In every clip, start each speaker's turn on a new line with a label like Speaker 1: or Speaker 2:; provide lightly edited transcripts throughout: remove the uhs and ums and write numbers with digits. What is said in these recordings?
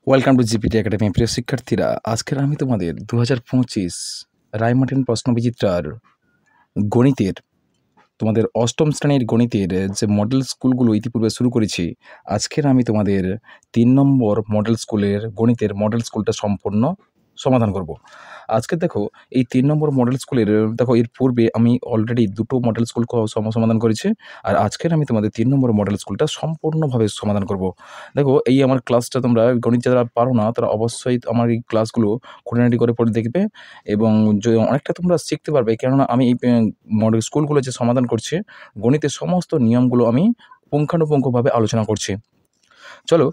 Speaker 1: Welcome to GPT academy. প্রিয় শিক্ষার্থীরা, আজকের আমি তোমাদের 2025 রায়মার্টিন প্রশ্নবিচিত্রার গণিতের তোমাদের অষ্টম শ্রেণীর গণিতের যে মডেল স্কুলগুলো ইতিপূর্বে শুরু করেছি, আজকের আমি তোমাদের 3 নম্বর মডেল স্কুলের গণিতের মডেল স্কুলটা সম্পূর্ণ সমাধান করব। আজকে দেখো এই 3 নম্বর মডেল স্কুলের দেখো এর পূর্বে আমি অলরেডি 2টো মডেল স্কুল সমাধান করেছি, আর আজকের আমি তোমাদের 3 নম্বর মডেল স্কুলটা সম্পূর্ণভাবে সমাধান করব। দেখো এই আমার ক্লাসটা তোমরা গণিত যারা পারো না তারা অবশ্যই আমার এই ক্লাসগুলো খুঁটিনাটি করে পড়ে দেখবে এবং অনেকটা তোমরা শিখতে পারবে, কেননা আমি এই মডেল স্কুলগুলো যে সমাধান করছি গণিতের সমস্ত নিয়মগুলো আমি পুঙ্খানুপুঙ্খভাবে আলোচনা করছি। চলো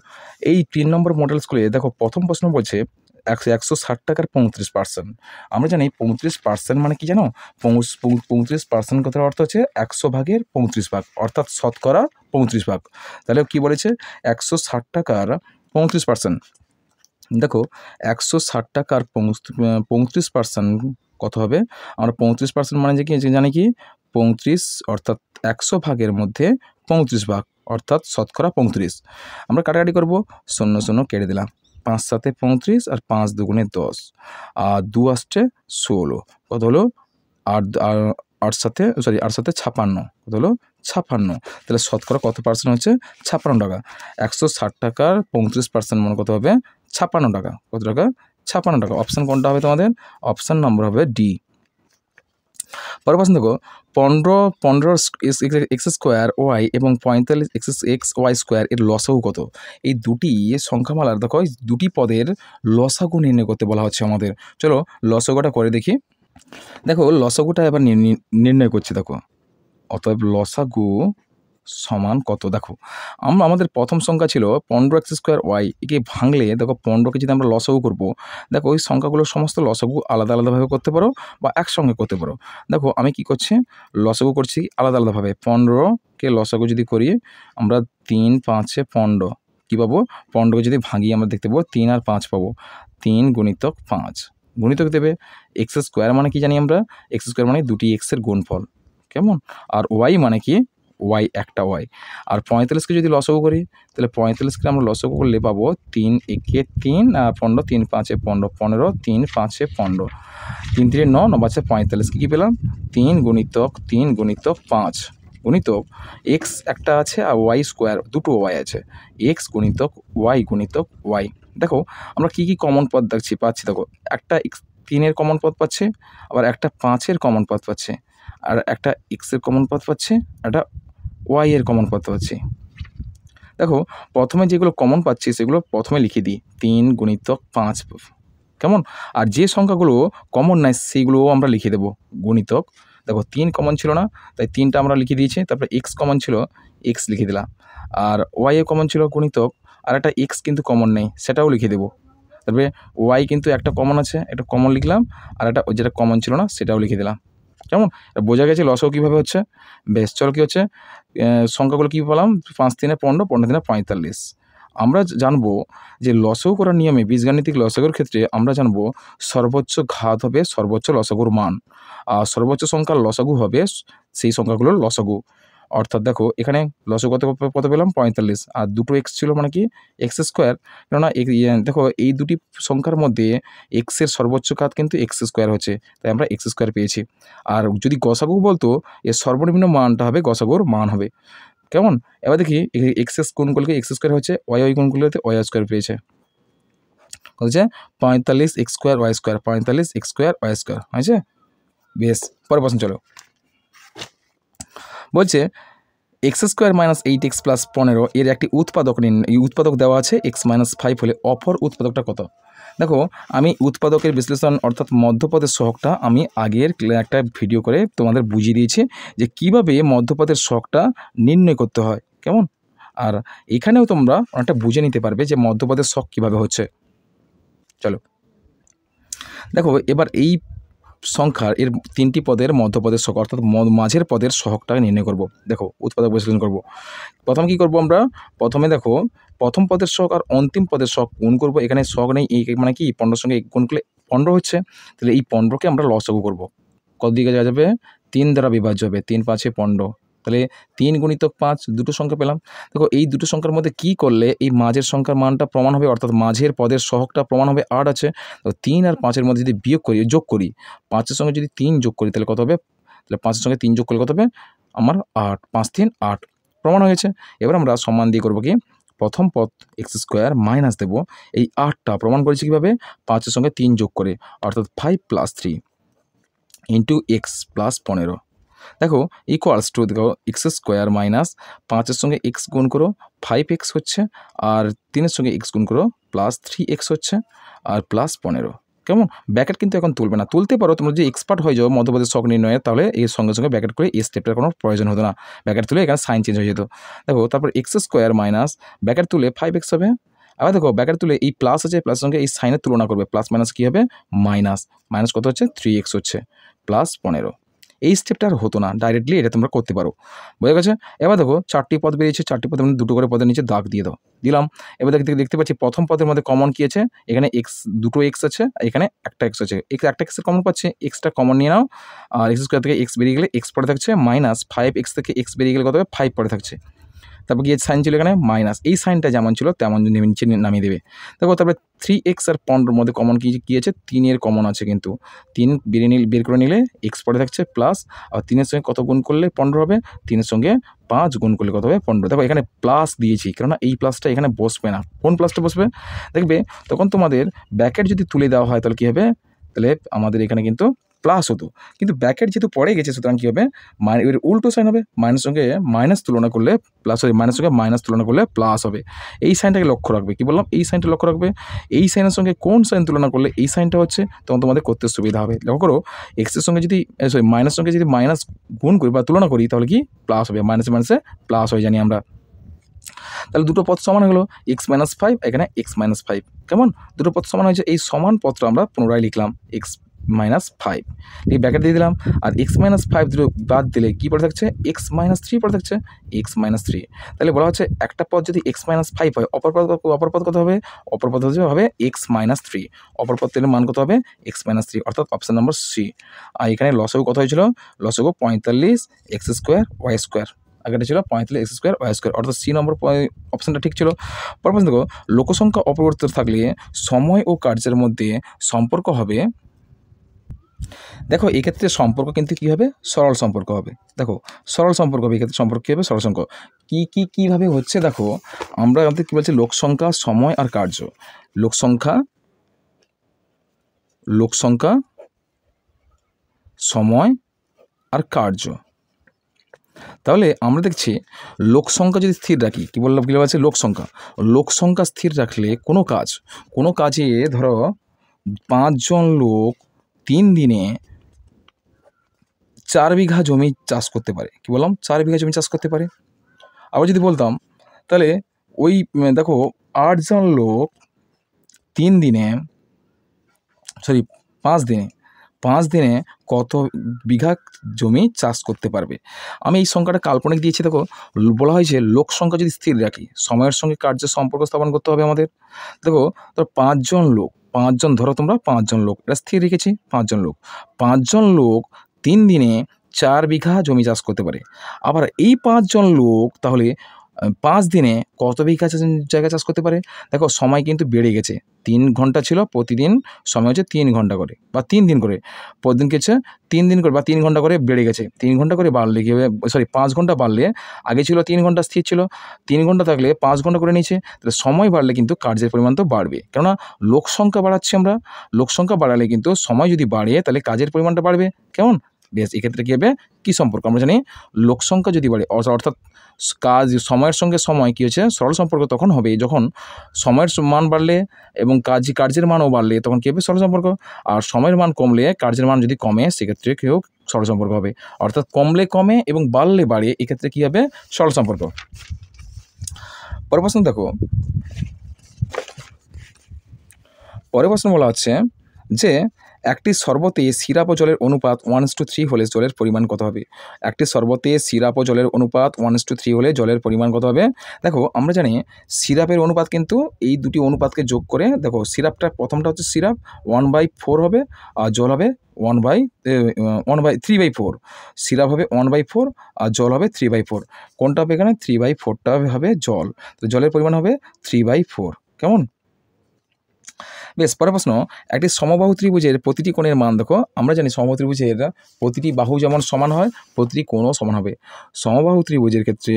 Speaker 1: এই 3 নম্বর মডেল স্কুলে দেখো প্রথম প্রশ্ন বলছে 160 টাকার 35%। আমরা জানি 35% মানে কি জানো? 35% কথার অর্থ হচ্ছে 100 ভাগের 35 ভাগ, অর্থাৎ শতকরা 35 ভাগ। তাহলে কি বলেছে? 160 টাকার 35%। দেখো 160 টাকার 35% কত হবে? আমরা 35% মানে যে কি জানি কি 35, অর্থাৎ 100 ভাগের মধ্যে 35 ভাগ, অর্থাৎ শতকরা 35। আমরা কাটাকাটি করব, 0 0 কেটে দিলাম, 5 7 35 আর 5 2 10, আর 2 আসছে 16, কত হলো? 8 7 56, কত হলো? 56। তাহলে শতকরা কত পার্সেন্ট হচ্ছে? 56 টাকা। 160 টাকার 35% মানে কত হবে? 56 টাকা। কত টাকা? 56 টাকা। অপশান কোনটা হবে তোমাদের? অপশান নম্বর হবে ডি। পরের প্রশ্ন দেখো, 15 এক্স স্কোয়ার ওয়াই এবং 45 এক্স ওয়াই স্কোয়ার এর লসাগু কত? এই দুটি সংখ্যামালার দেখো এই দুটি পদের লসাগু নির্ণয় করতে বলা হচ্ছে আমাদের। চলো লসাগুটা করে দেখি। দেখো লসাগুটা এবার নির্ণয় করছি। দেখো অতএব লসাগু সমান কত? দেখো আমাদের প্রথম সংখ্যা ছিল 15 এক্স স্কোয়ার ওয়াই, একে ভাঙলে দেখো 15কে যদি আমরা লসাগু করবো, দেখো ওই সংখ্যাগুলোর সমস্ত লসাগু আলাদা আলাদাভাবে করতে পারো বা একসঙ্গে করতে পারো। দেখো আমি কি করছি? লসাগু করছি আলাদা আলাদাভাবে। 15কে লসাগু যদি করি আমরা 3 5 15 কী পাবো? 15কে যদি ভাঙি আমরা দেখতে পাবো 3 আর 5 পাবো। 3 গুণিতক 5 গুণিতক দেবে এক্স স্কোয়ার মানে কি জানি আমরা? এক্স স্কোয়ার মানে দুটি এক্সের গুণফল, কেমন? আর ওয়াই মানে কি? ওয়াই একটা ওয়াই। আর 45কে যদি লসাগু করি তাহলে 45কে আমরা লসাগু করলে পাবো 3 একে 3 আর 15 3 5 15 15 3 5 15 3 3 9 9 5 45। কী পেলাম? 3 গুণিতক 5 গুণিতক এক্স একটা আছে আর ওয়াই স্কোয়ার দুটো ওয়াই আছে, এক্স গুণিতক ওয়াই। দেখো আমরা কী কী কমন পদ পাচ্ছি। দেখো একটা এক্স 3-এর কমন পদ পাচ্ছে, আবার একটা 5-এর কমন পদ পাচ্ছে, আর একটা এক্সের কমন পদ পাচ্ছে, একটা ওয়াই এর কমন পদ পাচ্ছি। দেখো প্রথমে যেগুলো কমন পাচ্ছি সেগুলো প্রথমে লিখে দিই, 3 গুণিতক 5, কেমন? আর যে সংখ্যাগুলো কমন নাই সেইগুলোও আমরা লিখে দেবো গুণিতক। দেখো 3 কমন ছিল না, তাই 3টা আমরা লিখে দিয়েছি। তারপরে এক্স কমন ছিল, এক্স লিখে দিলাম। আর ওয়াই এ কমন ছিল গুণিতক, আর একটা এক্স কিন্তু কমন নেই, সেটাও লিখে দেবো। তারপরে ওয়াই কিন্তু একটা কমন আছে, একটা কমন লিখলাম, আর একটা যেটা কমন ছিল না সেটাও লিখে দিলাম। কেমন? বোঝা গেছে লসাগু কীভাবে হচ্ছে? বেশ, চলো কী হচ্ছে সংখ্যাগুলো কী পেলাম? 5 3 15 15 3 45। আমরা জানবো যে লসাগু করার নিয়মে বীজগাণিতিক লসাগুর ক্ষেত্রে আমরা জানবো সর্বোচ্চ ঘাত হবে সর্বোচ্চ লসাগুর মান, আর সর্বোচ্চ সংখ্যার লসাগু হবে সেই সংখ্যাগুলোর লসাগু। অর্থাৎ দেখো এখানে লসাগু কত পেলাম? 45, আর দুটো এক্স ছিল মানে কি এক্স স্কোয়ার, কেননা দেখো এই দুটি সংখ্যার মধ্যে এক্সের সর্বোচ্চ ঘাত কিন্তু এক্স স্কোয়ার হচ্ছে, তাই আমরা এক্স স্কোয়ার পেয়েছি। আর যদি গসাগু বলতো এর সর্বনিম্ন মানটা হবে গসাগুর মান হবে, কেমন? এবার দেখি এক্স গুণগুলোকে এক্স স্কোয়ার হচ্ছে, ওয়াই গুণগুলোতে ওয়াই স্কোয়ার পেয়েছে, হচ্ছে 45 x square y square, 45 x square y square হয়েছে। বেশ, পরের প্রশ্ন চলো। বলছে x square minus 8x plus 15 এর একটি উৎপাদক নিন। এই উৎপাদক দেওয়া আছে এক্স মাইনাস 5 হলে অপর উৎপাদকটা কত? দেখো আমি উৎপাদকের বিশ্লেষণ অর্থাৎ মধ্যপদের সহগটা আমি আগের একটা ভিডিও করে তোমাদের বুঝিয়ে দিয়েছি যে কীভাবে মধ্যপদের সহগটা নির্ণয় করতে হয়, কেমন? আর এখানেও তোমরা অনেকটা বুঝে নিতে পারবে যে মধ্যপদের সহগ কীভাবে হচ্ছে। চলো দেখো এবার এই সংখ্যার এর 3টি পদের মধ্যপদের সহগ অর্থাৎ মাঝের পদের সহগটা নির্ণয় করব। দেখো উৎপাদক বিশ্লেষণ করব। প্রথম কি করব আমরা? প্রথমে দেখো প্রথম পদের সহগ আর অন্তিম পদের সহগ গুণ করব। এখানে সহগ নেই, এই মানে কি 15 সঙ্গে গুণ করলে 15 হচ্ছে, তাহলে এই 15কে আমরা লসাগু করব। কত দিকে যাওয়া যাবে? 3 দ্বারা বিভাজ্য হবে, 3 5 15, তাহলে 3 গুণিতক 5 দুটো সংখ্যা পেলাম। দেখো এই দুটো সংখ্যার মধ্যে কী করলে এই মাঝের সংখ্যার মানটা প্রমাণ হবে, অর্থাৎ মাঝের পদের সহগটা প্রমাণ হবে 8 আছে। তো 3 আর 5-এর মধ্যে যদি যোগ করি 5-এর সঙ্গে যদি 3 যোগ করি তাহলে কত হবে? তাহলে 5-এর সঙ্গে 3 যোগ করলে কত হবে? আমার 8, 5 3 8 প্রমাণ হয়ে গেছে। এবার আমরা সমান দিয়ে করবো কি, প্রথম পদ x² মাইনাস দেবো এই 8টা প্রমাণ করেছি কীভাবে? 5-এর সঙ্গে 3 যোগ করে, অর্থাৎ 5 + 3 ইন্টু x + 15। দেখো ইকুয়ালস টু, দেখো x² মাইনাস 5-এর সঙ্গে x গুণ করো 5x হচ্ছে, আর 3-এর সঙ্গে x গুণ করো +3x হচ্ছে, আর +15। কেমন? ব্র্যাকেট কিন্তু এখন তুলবে না, তুলতে পারো তোমরা যদি এক্সপার্ট হয়ে যাও মধ্যপদের সহগ নির্ণয়ে, তাহলে এর সঙ্গে সঙ্গে ব্র্যাকেট করে এই স্টেপটার কোনো প্রয়োজন হতো না, ব্র্যাকেট তুলে এখানে সাইন চেঞ্জ হয়ে যেত। দেখো তারপর x² মাইনাস ব্র্যাকেট তুলে 5x হবে। আবার দেখো ব্র্যাকেট তুলে এই প্লাস আছে, প্লাসের সঙ্গে এই সাইনের তুলনা করবে, প্লাস মাইনাস কী হবে? মাইনাস। মাইনাস কত হচ্ছে? 3x হচ্ছে, +15। এই স্টেপটা আর হতো না, ডাইরেক্টলি এটা তোমরা করতে পারো। বোঝা গেছে? এবার দেখো 4টি পদ বেরিয়েছে, 4টি পদের মধ্যে দুটো করে পদের নিচে দাগ দিয়ে দাও, দিলাম। এবার দেখতে পাচ্ছি প্রথম পদের মধ্যে কমন কী আছে? এখানে দুটো এক্স আছে, এখানে একটা এক্স আছে, একটা এক্সের কমন পাচ্ছে, এক্সটা কমন নিয়ে নাও। আর x² থেকে এক্স বেরিয়ে গেলে এক্স পরে থাকছে, মাইনাস 5x থেকে এক্স বেরিয়ে গেলে কত হবে? 5 পরে থাকছে। তারপর গিয়ে সাইন ছিল এখানে মাইনাস, এই সাইনটা যেমন ছিল তেমন নিচে নামিয়ে দেবে। দেখো তারপরে 3x আর 15-এর মধ্যে কমন কী আছে? 3-এর কমন আছে, কিন্তু 3 বের করে নিলে এক্স পরে থাকছে প্লাস, আর 3-এর সঙ্গে কত গুণ করলে 15 হবে? 3-এর সঙ্গে 5 গুণ করলে কত হবে? 15। দেখো এখানে প্লাস দিয়েছি, কেননা এই প্লাসটা এখানে বসবে না। কোন প্লাসটা বসবে? দেখবে তখন তোমাদের ব্র্যাকেট যদি তুলে দেওয়া হয় তাহলে কী হবে? তাহলে আমাদের এখানে কিন্তু প্লাস হতো, কিন্তু ব্র্যাকেট যেহেতু পড়ে গেছে সুতরাং কী হবে? এর উল্টো সাইন হবে, মাইনাস সঙ্গে মাইনাস তুলনা করলে প্লাস হবে, মাইনাস সঙ্গে মাইনাস তুলনা করলে প্লাস হবে। এই সাইনটাকে লক্ষ্য রাখবে। কি বললাম? এই সাইনটা লক্ষ্য রাখবে। এই সাইনের সঙ্গে কোন সাইন তুলনা করলে এই সাইনটা হচ্ছে, তখন তোমাদের করতে সুবিধা হবে। লক্ষ্য করো, এক্সের সঙ্গে যদি মাইনাস সঙ্গে যদি মাইনাস গুণ করি বা তুলনা করি তাহলে কি প্লাস হবে, মাইনাসে মাইনাসে প্লাস হয়ে জানি আমরা। তাহলে দুটো পদ সমান হলো, x - 5 এখানে x - 5। কেমন? দুটো পদ সমান হয়েছে, এই সমান পদটা আমরা পুনরায় লিখলাম x - 5, এই ব্র্যাকেট দিয়ে দিলাম। আর x - 5 দুটো বাদ দিলে কী পড়ে থাকছে? x - 3 পড়ে থাকছে, x - 3। তাহলে বলা হচ্ছে একটা পদ যদি x - 5 হয়, অপর পদ কত হবে? অপর পদ হবে x - 3। অপর পদের মান কত হবে? x - 3, অর্থাৎ অপশন নম্বর সি। আর এখানে লসাগু কত হয়েছিল? লসাগু 45 x² y²। আগেটা ছিল 45 x² y², অর্থাৎ সি নম্বর অপশানটা ঠিক ছিল। পরপর দেখো, লোকসংখ্যা অপরিবর্তিত থাকলে সময় ও কার্যের মধ্যে সম্পর্ক হবে। দেখো এক্ষেত্রে সম্পর্ক কিন্তু কী হবে? সরল সম্পর্ক হবে। দেখো সরল সম্পর্ক হবে, এক্ষেত্রে সম্পর্ক কী হবে? সরল সম্পর্ক। কীভাবে হচ্ছে? দেখো আমরা আমাদের কী বলছি? লোকসংখ্যা, সময় আর কার্য। লোকসংখ্যা, সময় আর কার্য। তাহলে আমরা দেখছি লোকসংখ্যা যদি স্থির রাখি, কী বললাম? কী বলছে? লোকসংখ্যা স্থির রাখলে কোনো কাজে ধরো 5 জন লোক 3 দিনে 4 বিঘা জমি চাষ করতে পারে। কী বললাম? 4 বিঘা জমি চাষ করতে পারে। আবার যদি বলতাম তাহলে ওই দেখো 8 জন লোক 5 দিনে কত বিঘা জমি চাষ করতে পারবে? আমি এই সংখ্যাটা কাল্পনিক দিয়েছি। দেখো বলা হয়েছে লোক সংখ্যা যদি স্থির রাখি, সময়ের সঙ্গে কার্যের সম্পর্ক স্থাপন করতে হবে আমাদের। দেখো তো 5 জন লোক, 5 জন ধরো তোমরা 5 জন লোক, এটা স্থির রেখেছি 5 জন লোক। 5 জন লোক 3 দিনে 4 বিঘা জমি চাষ করতে পারে। আবার এই 5 জন লোক তাহলে 5 দিনে কত বিঘা জায়গা চাষ করতে পারে? দেখো সময় কিন্তু বেড়ে গেছে, 3 ঘন্টা ছিল, প্রতিদিন সময় হচ্ছে 3 ঘন্টা করে, বা 3 দিন করে, প্রতিদিন কি হচ্ছে 3 দিন করে বা 3 ঘন্টা করে বেড়ে গেছে। 3 ঘন্টা করে বাড়লে কী হবে? 5 ঘন্টা বাড়লে, আগে ছিল 3 ঘন্টা স্থির ছিল, 3 ঘন্টা থাকলে 5 ঘন্টা করে নিয়েছে, তাহলে সময় বাড়লে কিন্তু কার্যের পরিমাণ তো বাড়বে, কেননা লোক সংখ্যা বাড়াচ্ছি আমরা। লোক সংখ্যা বাড়ালে কিন্তু সময় যদি বাড়ে তাহলে কাজের পরিমাণটা বাড়বে। কেমন? বেশ, এক্ষেত্রে কী হবে? কী সম্পর্ক? আমরা জানি লোক সংখ্যা যদি বাড়ে, অর্থাৎ সময়ের সঙ্গে সময় কী হচ্ছে? সরল সম্পর্ক তখন হবে যখন সময়ের মান বাড়লে এবং কার্যের মানও বাড়লে, তখন কী হবে? সরল সম্পর্ক। আর সময়ের মান কমলে, কার্যের মান যদি কমে, সেক্ষেত্রে কেউ সরল সম্পর্ক হবে। অর্থাৎ কমলে কমে এবং বাড়লে বাড়ে, এক্ষেত্রে কী হবে? সরল সম্পর্ক। পরের প্রশ্ন দেখো, পরের প্রশ্ন বলা হচ্ছে যে একটি শরবতে সিরাপ ও জলের অনুপাত 1:3 হলে জলের পরিমাণ কত হবে? একটি শরবতে সিরাপ ও জলের অনুপাত 1:3 হলে জলের পরিমাণ কত হবে? দেখো আমরা জানি সিরাপের অনুপাত কিন্তু এই দুটি অনুপাতকে যোগ করে দেখো সিরাপটা প্রথমটা হচ্ছে সিরাপ 1/4 হবে আর জল হবে 3/4। সিরাপ হবে 1/4 আর জল হবে 3/4। কোনটা হবে এখানে? 3/4টা হবে জল, তো জলের পরিমাণ হবে 3/4। কেমন? বেশ, পরের প্রশ্ন, একটি সমবাহু ত্রিভুজের প্রতিটি কোণের মান দেখো। আমরা জানি সমবাহু ত্রিভুজের প্রতিটি বাহু যেমন সমান হয় প্রতিটি কোণও সমান হবে। সমবাহু ত্রিভুজের ক্ষেত্রে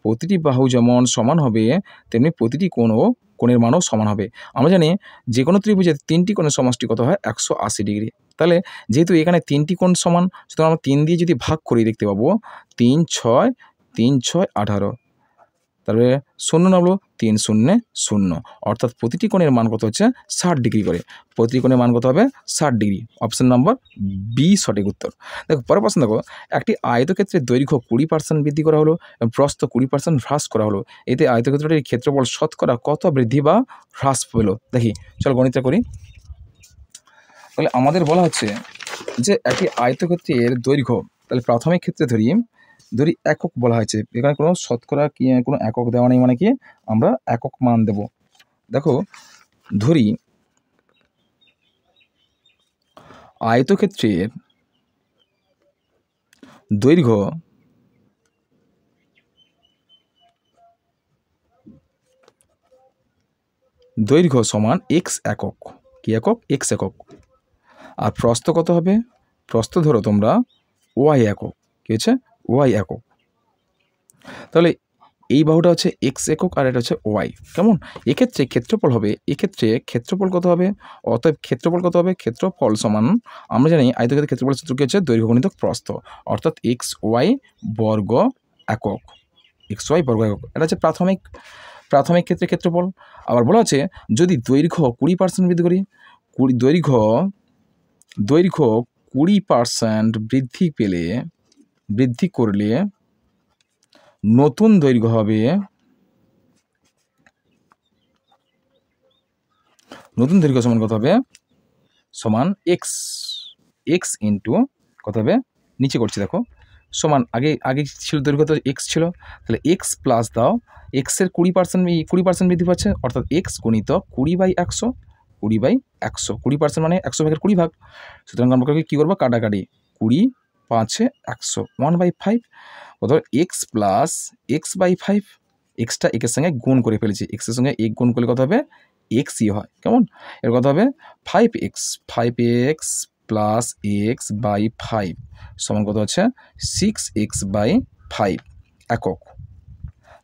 Speaker 1: প্রতিটি বাহু যেমন সমান হবে তেমনি প্রতিটি কোণের মানও সমান হবে। আমরা জানি যে কোনো ত্রিভুজের 3টি কোণের সমষ্টি কত হয়? 180 ডিগ্রি। তাহলে যেহেতু এখানে 3টি কোণ সমান, সুতরাং আমরা 3 দিয়ে যদি ভাগ করি দেখতে পাবো 3 6 3 6 18, তারপরে 0 নামলো 3 0 0, অর্থাৎ প্রতিটি কোণের মান কত হচ্ছে? 60 ডিগ্রি করে। প্রতিটি কোণের মান কত হবে? 60 ডিগ্রি। অপশন নম্বর বি সঠিক উত্তর। দেখো পরের প্রশ্ন দেখো, একটি আয়তক্ষেত্রের দৈর্ঘ্য 20% বৃদ্ধি করা হলো এবং প্রস্থ 20% হ্রাস করা হলো, এতে আয়তক্ষেত্রটির ক্ষেত্রফল শতকরা কত বৃদ্ধি বা হ্রাস পেল? দেখি, চলো গণিতটা করি। তাহলে আমাদের বলা হচ্ছে যে একটি আয়তক্ষেত্রের দৈর্ঘ্য, তাহলে প্রাথমিক ক্ষেত্রে ধরি একক বলা হয়েছে, এখানে কোনো শতকরা কি কোনো একক দেওয়া নেই, মানে কি আমরা একক মান দেব। দেখো ধরি আয়তক্ষেত্রের দৈর্ঘ্য সমান এক্স একক। কি একক? এক্স একক। আর প্রস্থ কত হবে? প্রস্থ ধরো তোমরা ওয়াই একক। কি হচ্ছে? ওয়াই একক। তাহলে এই বাহুটা হচ্ছে এক্স একক আর এটা হচ্ছে ওয়াই। কেমন? এক্ষেত্রে ক্ষেত্রফল কত হবে? অতএব ক্ষেত্রফল কত হবে? ক্ষেত্রফল সমান, আমরা জানি আয়তক্ষেত্রের ক্ষেত্রফলের সূত্র কি হচ্ছে? দৈর্ঘ্য গুণিতক প্রস্থ, অর্থাৎ এক্স ওয়াই বর্গ একক। এক্স ওয়াই বর্গ একক, এটা হচ্ছে প্রাথমিক ক্ষেত্রে ক্ষেত্রফল। আবার বলা হচ্ছে যদি দৈর্ঘ্য 20% বৃদ্ধি করি, দৈর্ঘ্য 20% বৃদ্ধি করলে নতুন দৈর্ঘ্য হবে, নতুন দৈর্ঘ্য সমান কত হবে? সমান এক্স ইন্টু কত হবে? নিচে করছি দেখো, সমান আগে ছিল দৈর্ঘ্য তো এক্স ছিল, তাহলে এক্স প্লাস দাও এক্সের 20% বৃদ্ধি পাচ্ছে, অর্থাৎ এক্স গুণিত 20/100। 20% মানে 100 ভাগের 20 ভাগ, সুতরাং আমরা কী করবো? কাটাকাটি, 20 5 100, 1/5। কত? X plus x/5। এক্সটা একের সঙ্গে গুণ করে ফেলেছি, এক্সের সঙ্গে এক গুণ করলে কত হবে? এক্সই হয়। কেমন? এর কত হবে? 5x প্লাস x/5 সমান কত হচ্ছে? 6x/5 একক।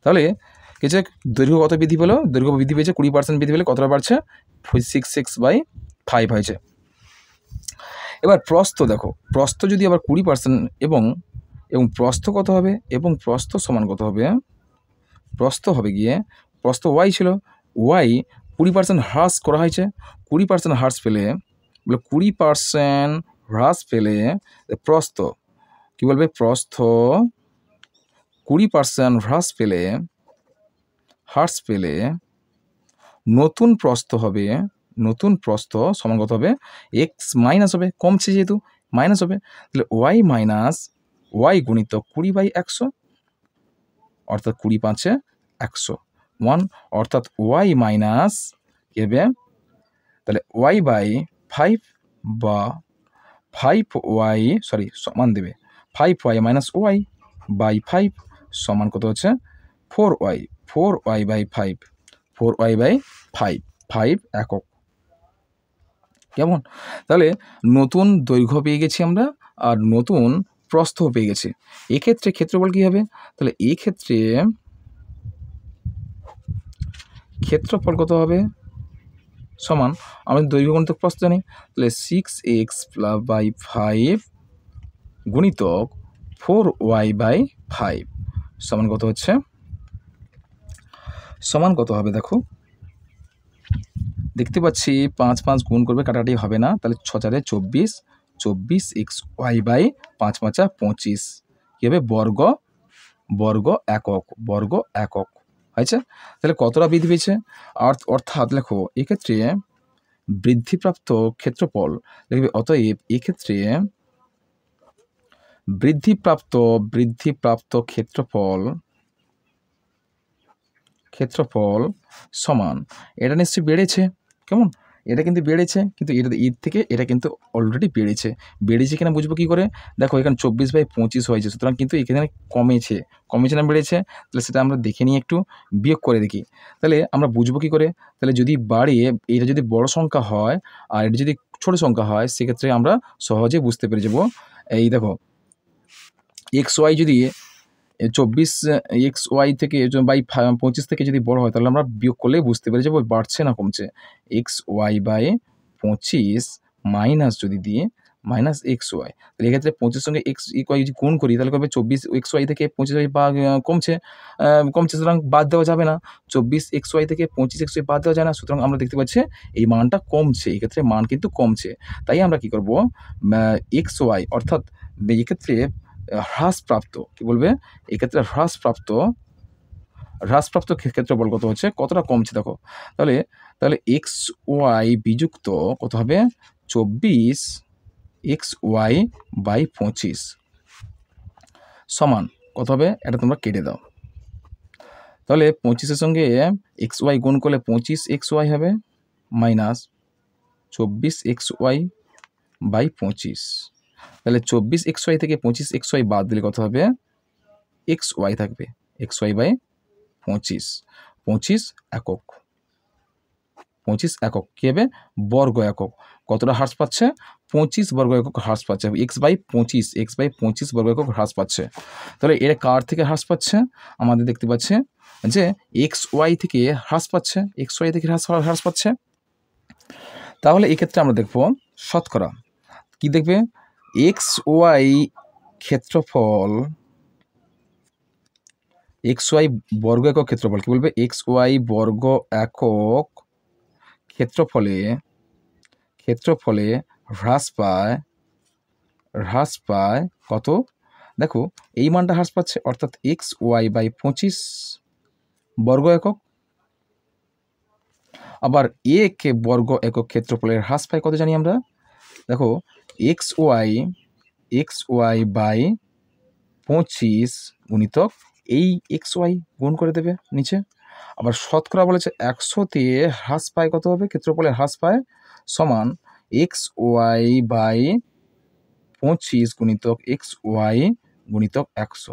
Speaker 1: তাহলে কিছু দৈর্ঘ্য কত বৃদ্ধি পেলো? দৈর্ঘ্য বৃদ্ধি পেয়েছে 20% বৃদ্ধি পেলে কতটা বাড়ছে? 6x/5 হয়েছে। এবার প্রস্থ দেখো, প্রস্থ যদি আবার 20% এবং প্রস্থ কত হবে? এবং প্রস্থ সমান কত হবে? প্রস্থ হবে গিয়ে, প্রস্থ ওয়াই ছিল, ওয়াই 20% হ্রাস করা হয়েছে। 20% হ্রাস পেলে 20% হ্রাস পেলে প্রস্থ কী বলবে? প্রস্থ 20% হ্রাস পেলে নতুন প্রস্থ হবে, নতুন প্রস্থ সমান কত হবে? এক্স মাইনাস হবে, কমছে যেহেতু মাইনাস হবে, তাহলে ওয়াই মাইনাস ওয়াই গুণিত 20/100, অর্থাৎ 20 5 100 1, অর্থাৎ ওয়াই মাইনাস কী হবে? তাহলে y/5 বা 5y সমান দেবে 5y মাইনাস y/5 সমান কত হচ্ছে? 4y/5 5 একক। কেমন? তাহলে নতুন দৈর্ঘ্য পেয়ে গেছি আমরা আর নতুন প্রস্থ পেয়ে গেছি। এক্ষেত্রে ক্ষেত্রফল কী হবে? তাহলে এই ক্ষেত্রে ক্ষেত্রফল কত হবে? সমান, আমাদের দৈর্ঘ্য গুণিতক প্রস্থ জানি, তাহলে 6x/5 গুণিতক 4y/5 সমান কত হচ্ছে? সমান কত হবে? দেখো দেখতে পাচ্ছি 5 5 গুণ করবে, কাটাকাটি হবে না, তাহলে 6 4 24, 24xy/5 5 25 কী হবে? বর্গ একক হয়েছে। তাহলে কতটা বৃদ্ধি পেয়েছে? অর্থাৎ লেখো এক্ষেত্রে বৃদ্ধিপ্রাপ্ত ক্ষেত্রফল দেখবে। অতএব এক্ষেত্রে বৃদ্ধিপ্রাপ্ত ক্ষেত্রফল সমান, এটা নিশ্চয়ই বেড়েছে। কেমন, এটা কিন্তু বেড়েছে, কিন্তু এটা এর থেকে এটা কিন্তু অলরেডি বেড়েছে কিনা বুঝবো কী করে? দেখো এখানে 24/25 হয়েছে, সুতরাং কিন্তু এখানে কমেছে না বেড়েছে? তাহলে সেটা আমরা দেখে নিয়ে একটু বিয়োগ করে দেখি। তাহলে আমরা বুঝবো কী করে? তাহলে যদি বাড়ে, এটা যদি বড় সংখ্যা হয় আর এটা যদি ছোট সংখ্যা হয়, সেক্ষেত্রে আমরা সহজে বুঝতে পেরে যাবো। এই দেখো XY যদি 24 XY থেকে 25 থেকে যদি বড় হয়, তাহলে আমরা বিয়োগ করলেই বুঝতে পেরে যাবো বাড়ছে না কমছে। XY/25 মাইনাস যদি দিয়ে মাইনাস XY, তাহলে এক্ষেত্রে 25 সঙ্গে XY যদি গুণ করি, তাহলে কবে 24 XY থেকে 25 কমছে, সুতরাং বাদ দেওয়া যাবে না। 24 XY থেকে 25 XY বাদ দেওয়া যায় না, সুতরাং আমরা দেখতে পাচ্ছি এই মানটা কমছে। এক্ষেত্রে মান কিন্তু কমছে, তাই আমরা কি করব, XY অর্থাৎ এক্ষেত্রে হ্রাসপ্রাপ্ত, কি বলবে, এক্ষেত্রে হ্রাসপ্রাপ্ত ক্ষেত্রফল কত হচ্ছে, কতটা কমছে দেখো। তাহলে XY বিযুক্ত কত হবে, 24 XY/25 সমান কত হবে, এটা তোমরা কেটে দাও। তাহলে 25-এর সঙ্গে XY গুণ করলে 25 XY হবে, মাইনাস 24 XY/25। তাহলে 24 XY থেকে 25 XY বাদ দিলে কত হবে, XY থাকবে, XY/25। 25 একক, 25 একক কী হবে, বর্গ একক। কতটা হ্রাস পাচ্ছে, 25 বর্গ একক হ্রাস পাচ্ছে। X/25 বর্গ একক হ্রাস পাচ্ছে। তাহলে এটা কার থেকে হ্রাস পাচ্ছে, আমাদের দেখতে পাচ্ছে যে XY থেকে হ্রাস পাচ্ছে, হ্রাস পাচ্ছে। তাহলে এক্ষেত্রে আমরা দেখব শতকরা কি দেখবে, XY ক্ষেত্রফল, XY বর্গ একক ক্ষেত্রফল, কি বলবে, XY বর্গ একক ক্ষেত্রফলে হ্রাস পায় কত, দেখো এই মানটা হ্রাস পাচ্ছে, অর্থাৎ XY/25 বর্গ একক। আবার এক বর্গ একক ক্ষেত্রফলের হ্রাস পায় কত জানি আমরা, দেখো XY/25 গুণিতক এই XY গুণ করে দেবে নিচে। আবার শতকরা বলেছে 100-তে হ্রাস পায় কত হবে, ক্ষেত্রফলের হ্রাস পায় সমান XY/25 গুণিতক XY গুণিতক 100।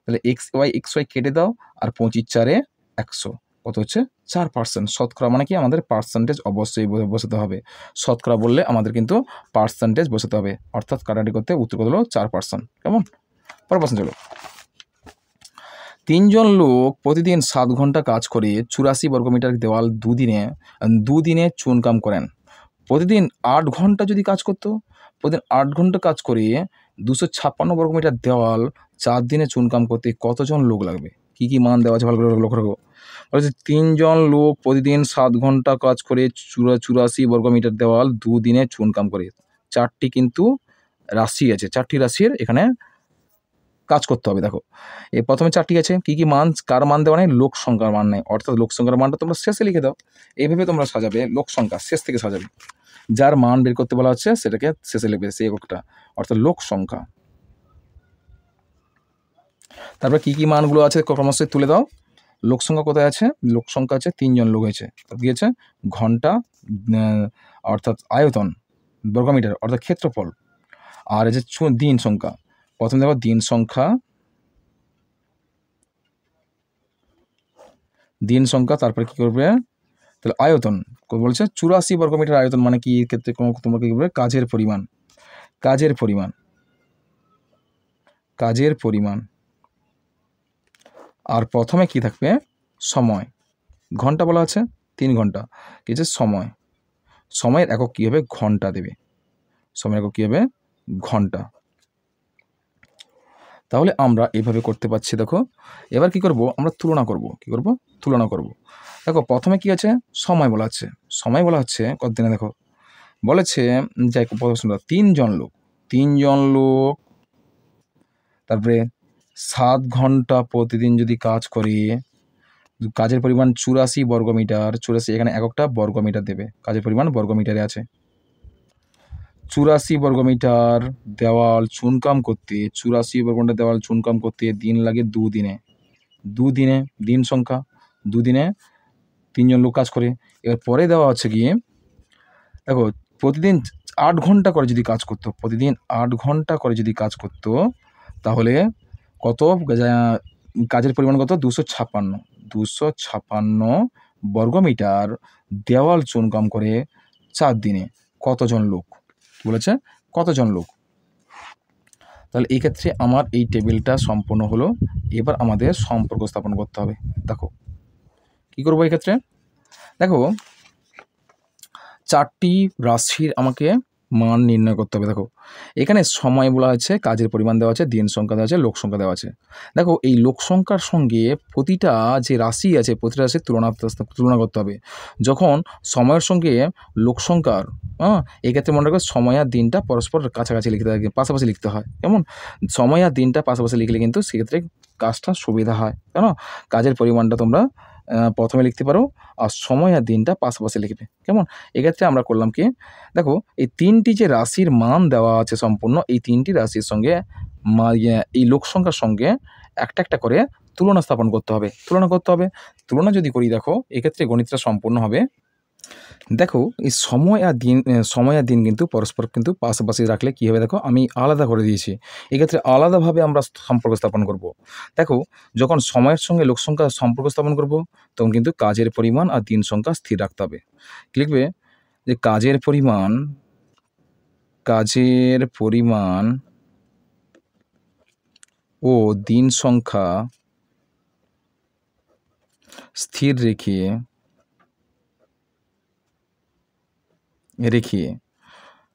Speaker 1: তাহলে XY কেটে দাও, আর 25/4 100 কত হচ্ছে, 4%। শতকরা মানে কি, আমাদের পার্সেন্টেজ অবশ্যই বসাতে হবে। শতকরা বললে আমাদের কিন্তু পার্সেন্টেজ বসাতে হবে, অর্থাৎ কাটাকাটি করতে উত্তর কত হলো, 4%। কেমন, পরের প্রশ্ন চলো। 3 জন লোক প্রতিদিন 7 ঘন্টা কাজ করে 84 বর্গমিটার দেওয়াল দুদিনে চুনকাম করেন। প্রতিদিন 8 ঘন্টা যদি কাজ করতো, প্রতিদিন 8 ঘন্টা কাজ করে 256 বর্গমিটার দেওয়াল 4 দিনে চুনকাম করতে কতজন লোক লাগবে? কি কি মান দেওয়া আছে ভালো করে লক্ষ্য রাখো। বলছে 3 জন লোক প্রতিদিন 7 ঘন্টা কাজ করে 84 বর্গমিটার দেওয়াল 2 দিনে চুনকাম করে। 4টি কিন্তু রাশি আছে, 4টি রাশির এখানে কাজ করতে হবে। দেখো এই প্রথমে 4টি আছে, কি কি মান, কার মান দেওয়া নেই, লোক সংখ্যার মান নেই, অর্থাৎ লোক সংখ্যার মানটা তোমরা শেষে লিখে দাও। এইভাবে তোমরা সাজাবে, লোক সংখ্যা শেষ থেকে সাজাবে, যার মান বের করতে বলা হচ্ছে সেটাকে শেষে লিখবে, সেই এককটা, অর্থাৎ লোক সংখ্যা। তারপর কি কি মানগুলো আছে ক্রমশই তুলে দাও। লোক সংখ্যা কোথায় আছে, লোক সংখ্যা আছে 3 জন লোক হয়েছে, কি আছে, ঘন্টা অর্থাৎ আয়তন, বর্গমিটার অর্থাৎ ক্ষেত্রফল, আর এই যে দিন সংখ্যা। প্রথমে দেখো দিন সংখ্যা, তারপরে কি করবে, তাহলে আয়তন বলছে 84 বর্গমিটার আয়তন, মানে কি এর ক্ষেত্রে তোমরা কি করবে, কাজের পরিমাণ। আর প্রথমে কি থাকবে, সময়, ঘন্টা বলা আছে 3 ঘন্টা, কি আছে সময়ের একক কী হবে, ঘন্টা দেবে, সময়ের একক কী হবে, ঘন্টা। তাহলে আমরা এইভাবে করতে পারছি। দেখো এবার কি করব, আমরা তুলনা করব। দেখো প্রথমে কি আছে, সময় বলা হচ্ছে কতদিনে, দেখো বলেছে যাই প্রশ্ন, 3 জন লোক তারপরে 7 ঘন্টা প্রতিদিন যদি কাজ করে কাজের পরিমাণ 84 বর্গমিটার, 84 এখানে এককটা বর্গমিটার দেবে, কাজের পরিমাণ বর্গমিটারে আছে। 84 বর্গমিটার দেওয়াল চুনকাম করতে, 84 বর্গমিটার দেওয়াল চুনকাম করতে দিন লাগে 2 দিনে। 2 দিনে দিন সংখ্যা, 2 দিনে 3 জন লোক কাজ করে। এবার পরে দেওয়া হচ্ছে গিয়ে দেখো প্রতিদিন 8 ঘন্টা করে যদি কাজ করতো, প্রতিদিন 8 ঘন্টা করে যদি কাজ করতো তাহলে কত কাজের পরিমাণ কত? 256। 256 বর্গমিটার দেওয়াল চুনকাম করে 4 দিনে কতজন লোক? কি বলেছে? কতজন লোক? তাহলে এই ক্ষেত্রে আমার এই টেবিলটা সম্পূর্ণ হলো। এবার আমাদের সম্পর্ক স্থাপন করতে হবে। দেখো কি করবো এই ক্ষেত্রে? দেখো 4টি রাশির আমাকে মান নির্ণয় করতে হবে। দেখো এখানে সময় বলা আছে, কাজের পরিমাণ দেওয়া আছে, দিন সংখ্যা দেওয়া আছে, লোক সংখ্যা দেওয়া আছে। দেখো এই লোক সংখ্যার সঙ্গে প্রতিটা যে রাশি আছে প্রতিটা রাশির তুলনা করতে হবে। যখন সময়ের সঙ্গে লোক সংখ্যার এক্ষেত্রে মনে রাখবে সময় আর দিনটা পরস্পর কাছাকাছি লিখতে হয়, পাশাপাশি লিখতে হয়। কেমন? সময় আর দিনটা পাশাপাশি লিখলে কিন্তু সেক্ষেত্রে কাজটা সুবিধা হয়। কেন? কাজের পরিমাণটা তোমরা প্রথমে লিখতে পারো আর সময় আর দিনটা পাশাপাশি লিখবে। কেমন? এক্ষেত্রে আমরা করলাম কি? দেখো এই 3টি যে রাশির মান দেওয়া আছে সম্পূর্ণ, এই 3টি রাশির সঙ্গে এই লোক সংখ্যার সঙ্গে একটা একটা করে তুলনা স্থাপন করতে হবে। তুলনা যদি করি দেখো এক্ষেত্রে গণিতটা সম্পূর্ণ হবে। দেখো এই সময় আর দিন কিন্তু পরস্পর কিন্তু পাশাপাশি রাখলে কী হবে? দেখো আমি আলাদা করে দিয়েছি, এক্ষেত্রে আলাদাভাবে আমরা সম্পর্ক স্থাপন করব। দেখো যখন সময়ের সঙ্গে লোক সংখ্যা সম্পর্ক স্থাপন করব তখন কিন্তু কাজের পরিমাণ আর দিন সংখ্যা স্থির রাখতে হবে। কি লিখবে? যে কাজের পরিমাণ ও দিন সংখ্যা স্থির রেখে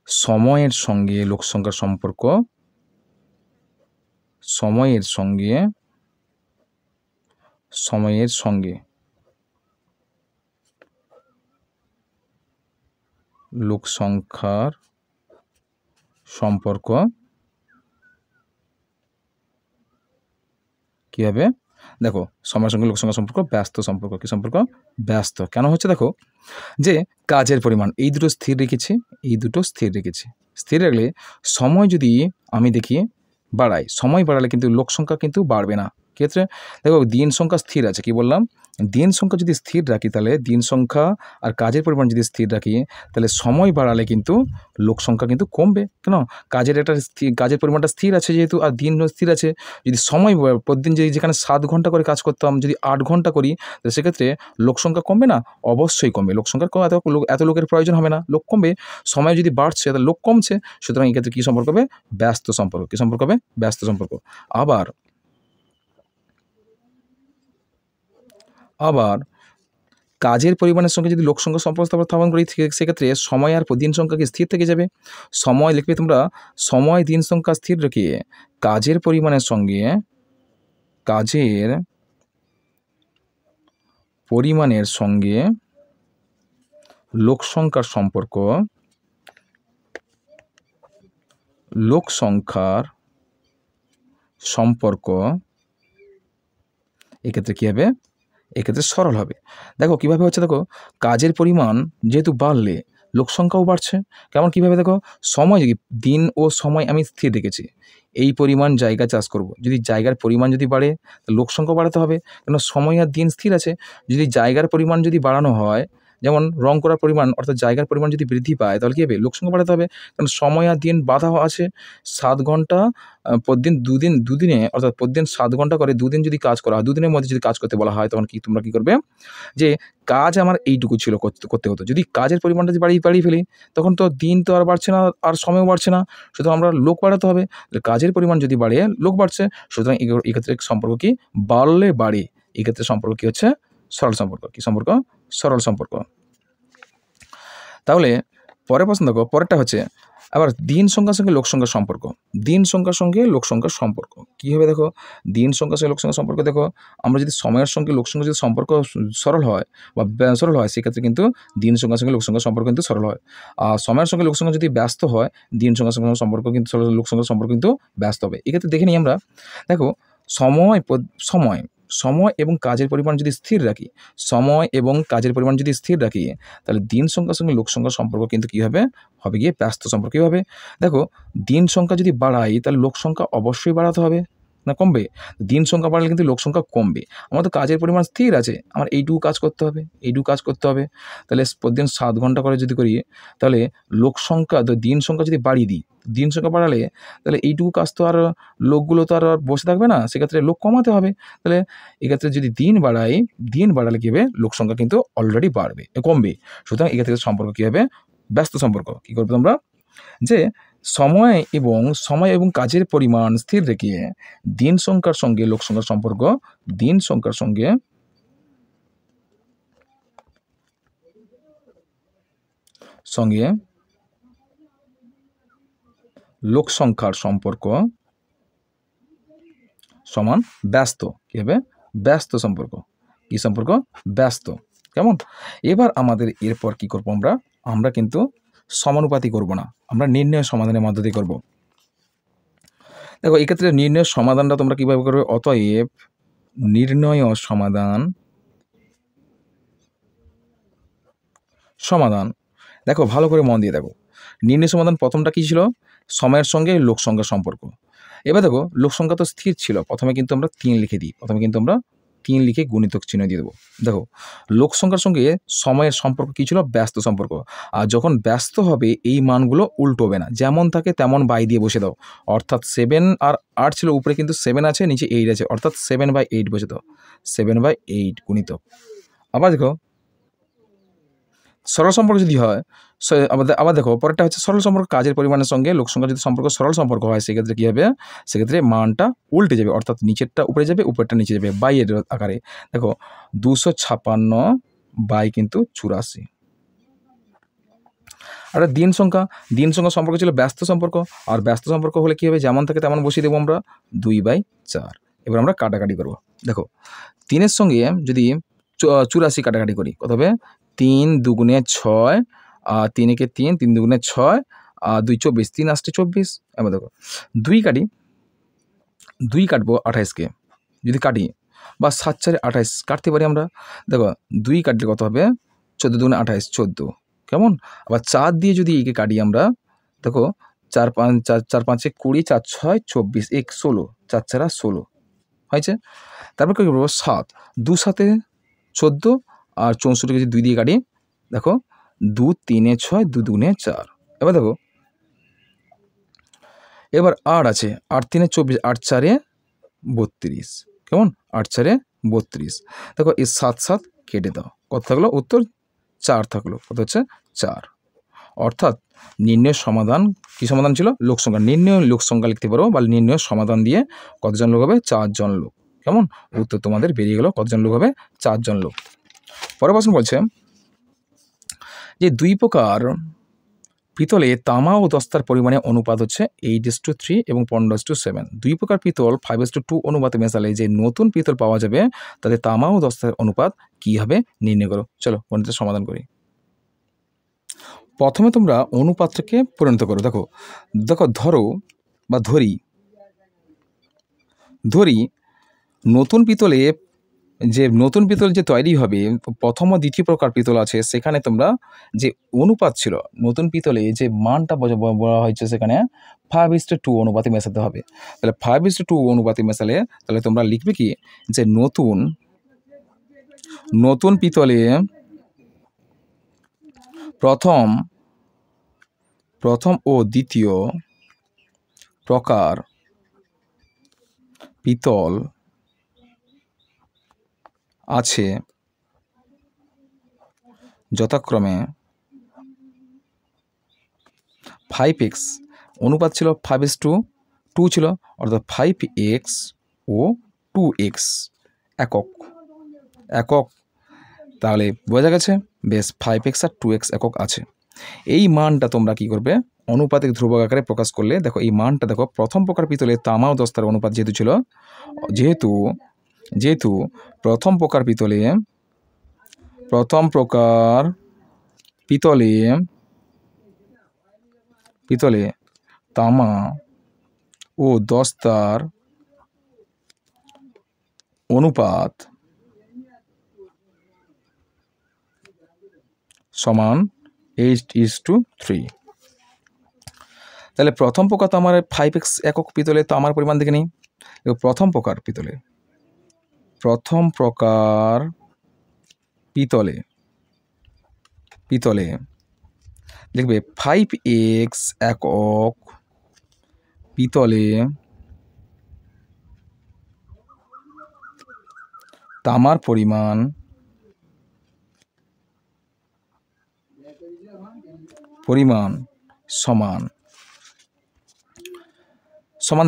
Speaker 1: সময়ের সঙ্গে লোক সংখ্যার সম্পর্ক লোক সংখ্যার সম্পর্ক কী হবে? দেখো সময়ের সঙ্গে লোক সংখ্যার সম্পর্ক ব্যস্ত সম্পর্ক। কী সম্পর্ক? ব্যস্ত। কেন হচ্ছে? দেখো যে কাজের পরিমাণ এই দুটো স্থির রেখেছি, স্থির রাখলে সময় যদি আমি দেখি বাড়াই, সময় বাড়ালে কিন্তু লোক সংখ্যা কিন্তু বাড়বে না। ক্ষেত্রে দেখো দিন সংখ্যা স্থির আছে, কি বললাম? দিন সংখ্যা যদি স্থির রাখি তাহলে দিন সংখ্যা আর কাজের পরিমাণ যদি স্থির রাখি তাহলে সময় বাড়ালে কিন্তু লোক সংখ্যা কিন্তু কমবে। কেন? কাজের পরিমাণটা স্থির আছে যেহেতু, আর দিন স্থির আছে। যদি সময় প্রতিদিন যেখানে 7 ঘন্টা করে কাজ করতাম যদি 8 ঘন্টা করি তাহলে সেক্ষেত্রে লোক সংখ্যা কমবে না? অবশ্যই কমবে। লোক সংখ্যার এত লোকের প্রয়োজন হবে না, লোক কমবে। সময় যদি বাড়ছে তাহলে লোক কমছে, সুতরাং এক্ষেত্রে কী সম্পর্ক হবে? ব্যস্ত সম্পর্ক। কী সম্পর্ক হবে? ব্যস্ত সম্পর্ক। আবার কাজের পরিমাণের সঙ্গে যদি লোক সংখ্যা সম্পর্ক স্থাপন করি সেক্ষেত্রে সময় আর দিন সংখ্যা কি স্থির থেকে যাবে? সময় লিখবে তোমরা, সময় দিন সংখ্যা স্থির রেখে কাজের পরিমাণের সঙ্গে লোক সংখ্যার সম্পর্ক এক্ষেত্রে কী হবে? এক্ষেত্রে সরল হবে। দেখো কীভাবে হচ্ছে? দেখো কাজের পরিমাণ যেহেতু বাড়লে লোক সংখ্যাও বাড়ছে। কেমন? কীভাবে? দেখো সময় দিন ও সময় আমি স্থির রেখেছি, এই পরিমাণ জায়গা চাষ করব। যদি জায়গার পরিমাণ যদি বাড়ে লোক সংখ্যা বাড়াতে হবে, কেন সময় আর দিন স্থির আছে। যদি জায়গার পরিমাণ যদি বাড়ানো হয়, যেমন রং করার পরিমাণ অর্থাৎ জায়গার পরিমাণ যদি বৃদ্ধি পায় তাহলে কী হবে? লোক সংখ্যা বাড়াতে হবে, কারণ সময় আর দিন বাধা আছে। 7 ঘন্টা প্রতিদিন দুদিনে অর্থাৎ প্রতিদিন 7 ঘন্টা করে 2 দিন যদি কাজ করা হয়, 2 দিনের মধ্যে যদি কাজ করতে বলা হয় তখন তোমরা কী করবে? যে কাজ আমার এইটুকু ছিল করতে হতো, যদি কাজের পরিমাণটা যদি বাড়িয়ে ফেলি তখন তো দিন তো আর বাড়ছে না আর সময়ও বাড়ছে না, সুতরাং আমরা লোক বাড়াতে হবে। কাজের পরিমাণ যদি বাড়ে লোক বাড়ছে, সুতরাং এক্ষেত্রে সম্পর্ক কি? বাড়লে বাড়ে। এক্ষেত্রে সম্পর্ক কী হচ্ছে? সরল সম্পর্ক। কী সম্পর্ক? সরল সম্পর্ক। তাহলে পরের প্রশ্ন দেখো, পরেরটা হচ্ছে আবার দিন সংখ্যার সঙ্গে লোক সংখ্যার সম্পর্ক। দিন সংখ্যার সঙ্গে লোক সংখ্যার সম্পর্ক কী হবে? দেখো দিন সংখ্যার সঙ্গে লোক সংখ্যার সম্পর্ক দেখো, আমরা যদি সময়ের সঙ্গে লোক সংখ্যার যদি সম্পর্ক সরল হয় সেক্ষেত্রে কিন্তু দিন সংখ্যার সঙ্গে লোক সংখ্যার সম্পর্ক কিন্তু সরল হয়। আর সময়ের সঙ্গে লোক সংখ্যা যদি ব্যস্ত হয় দিন সংখ্যার সঙ্গে সম্পর্ক কিন্তু লোক সংখ্যার সম্পর্ক কিন্তু ব্যস্ত হবে। এক্ষেত্রে দেখে নিই আমরা। দেখো সময় সময় এবং কাজের পরিমাণ যদি স্থির রাখি, সময় এবং কাজের পরিমাণ যদি স্থির রাখি, তাহলে দিন সংখ্যার সঙ্গে লোক সংখ্যার সম্পর্ক কিন্তু কী হবে, হবে গিয়ে ব্যস্ত সম্পর্ক। কী হবে, দেখো দিন সংখ্যা যদি বাড়াই তাহলে লোক সংখ্যা অবশ্যই বাড়াতে হবে, না কমবে? দিন সংখ্যা বাড়লে কিন্তু লোক সংখ্যা কমবে। আমার তো কাজের পরিমাণ স্থির আছে, আমার এইটুকু কাজ করতে হবে, এইটুকু কাজ করতে হবে। তাহলে প্রতিদিন 7 ঘন্টা করে যদি করি, তাহলে লোক সংখ্যা দিন সংখ্যা যদি বাড়িয়ে দিই, দিন সংখ্যা বাড়ালে তাহলে এইটুকু কাজ তো আর লোকগুলো তো আর বসে থাকবে না, সেক্ষেত্রে লোক কমাতে হবে। তাহলে এক্ষেত্রে যদি দিন বাড়াই, দিন বাড়ালে কী হবে, লোক সংখ্যা কিন্তু অলরেডি বাড়বে, কমবে। সুতরাং এক্ষেত্রে সম্পর্ক কী হবে, ব্যস্ত সম্পর্ক। কী করবে তোমরা, যে সময় এবং কাজের পরিমাণ স্থির রেখে দিন সংখ্যার সঙ্গে লোক সংখ্যার সম্পর্ক, দিন সংখ্যার সঙ্গে লোক সংখ্যার সম্পর্ক সমান ব্যস্ত। কী হবে, ব্যস্ত সম্পর্ক। কী সম্পর্ক, ব্যস্ত। কেমন? এবার আমাদের এরপর কী করবো, আমরা কিন্তু সমানুপাতি করব না, আমরা নির্ণয় সমাধানের মধ্য দিয়ে করব। দেখো এক্ষেত্রে নির্ণয়ের সমাধানটা তোমরা কীভাবে করবে, অতএব নির্ণয় সমাধান। দেখো ভালো করে মন দিয়ে দেখো, নির্ণয় সমাধান প্রথমটা কী ছিল, সময়ের সঙ্গে লোক সংখ্যার সম্পর্ক। এবার দেখো লোক সংখ্যা তো স্থির ছিল, প্রথমে কিন্তু আমরা 3 লিখে দিই, প্রথমে কিন্তু আমরা 3 লিখে গুণিতক চিহ্ন দিয়ে দেবো। দেখো লোক সংখ্যার সঙ্গে সময়ের সম্পর্ক কী ছিল, ব্যস্ত সম্পর্ক। আর যখন ব্যস্ত হবে এই মানগুলো উল্টোবে না, যেমন থাকে তেমন বাই দিয়ে বসে দাও। অর্থাৎ 7 আর 8 ছিল, উপরে কিন্তু 7 আছে, নিচে 8 আছে, অর্থাৎ 7/8 বসে দাও, 7/8 গুণিতক। আবার দেখো সরল সম্পর্ক যদি হয়, আবার দেখো পরেরটা হচ্ছে সরল সম্পর্ক, কাজের পরিমাণের সঙ্গে লোক সংখ্যার যদি সম্পর্ক সরল সম্পর্ক হয়, সেক্ষেত্রে কী হবে, সেক্ষেত্রে মানটা উল্টে যাবে, অর্থাৎ নিচেরটা উপরে যাবে, উপরেরটা নিচে যাবে, বাইয়ের আকারে। দেখো 256 বাই কিন্তু 84। আর দিন সংখ্যা সম্পর্ক ছিল ব্যস্ত সম্পর্ক, আর ব্যস্ত সম্পর্ক হলে কী হবে, যেমন থাকে তেমন বসিয়ে দেবো আমরা, 2/4। এবার আমরা কাটাকাটি করব। দেখো 3-এর সঙ্গে যদি 84 কাটাকাটি করি, কত হবে, 3 দুগুণে 6, 3 একে 3, 3 দুগুণে 6, 2 24, 3 আসছে 24। এবার দেখো 2 কাটি, 2 কাটবো 28কে যদি কাটি, বা 7 4 28 কাটতে পারি আমরা। দেখো 2 কাটলে কত হবে, 14 দুগুণে 28, 14। কেমন? আবার 4 দিয়ে যদি একে কাটি আমরা, দেখো 4 5 4 5 20, 4 6 24, 1 16, 4 4 16 হয়েছে। তারপর কী করবো, 7, 2 7 14, আর 64কে যদি 2 দিয়ে কাটি, দেখো 2 3 6, 2 2 4। এবার দেখো এবার 8 আছে, 8 3 24, 8 4 32। কেমন? 8 4 32। দেখো এই 7 7 কেটে দাও, কত থাকলো, উত্তর 4 থাকলো। কত হচ্ছে, 4। অর্থাৎ নির্ণয়ের সমাধান কী সমাধান ছিল, লোক সংখ্যা। নির্ণয় লোক সংখ্যা লিখতে পারো, বা নির্ণয়ের সমাধান দিয়ে কতজন লোক হবে, 4 জন লোক। কেমন? উত্তর তোমাদের বেরিয়ে গেল, কতজন লোক হবে, 4 জন লোক। পরের প্রশ্ন বলছে যে 2 প্রকার পিতলে তামা ও দস্তার পরিমাণে অনুপাত হচ্ছে 8:3 এবং 15:7। 2 প্রকার পিতল 5:2 অনুপাতে মেশালে যে নতুন পিতল পাওয়া যাবে, তাদের তামা ও দস্তার অনুপাত কী হবে, নির্ণয় করো। চলো গণিতের সমাধান করি। প্রথমে তোমরা অনুপাতটাকে পরিণত করো। দেখো দেখো ধরো বা ধরি নতুন পিতল যে তৈরি হবে, প্রথম ও দ্বিতীয় প্রকার পিতল আছে, সেখানে তোমরা যে অনুপাত ছিল, নতুন পিতলে যে মানটা বলা হয়েছে, সেখানে 5:2 অনুপাতে মেশাতে হবে। তাহলে 5:2 অনুপাতে মেশালে তাহলে তোমরা লিখবে কি, যে নতুন পিতলে প্রথম ও দ্বিতীয় প্রকার পিতল আছে, যথাক্রমে 5x অনুপাত ছিল, 5:2 ছিল, অর্থাৎ 5x ও 2x একক। তাহলে বোঝা গেছে, বেশ 5x আর 2x একক আছে। এই মানটা তোমরা কি করবে, অনুপাতিক ধ্রুবক আকারে প্রকাশ করলে, দেখো এই মানটা দেখো, প্রথম প্রকার পিতলে তামা ও দস্তার অনুপাত যেহেতু ছিল, যেহেতু প্রথম প্রকার পিতলে তামা ও দস্তার অনুপাত সমান 8:3। তাহলে প্রথম প্রকার তামার 5x একক পিতলে তামার পরিমাণ দেখে নিই। প্রথম প্রকার পিতলে পিতলে লিখবে 5x একক পিতলে তামার পরিমাণ সমান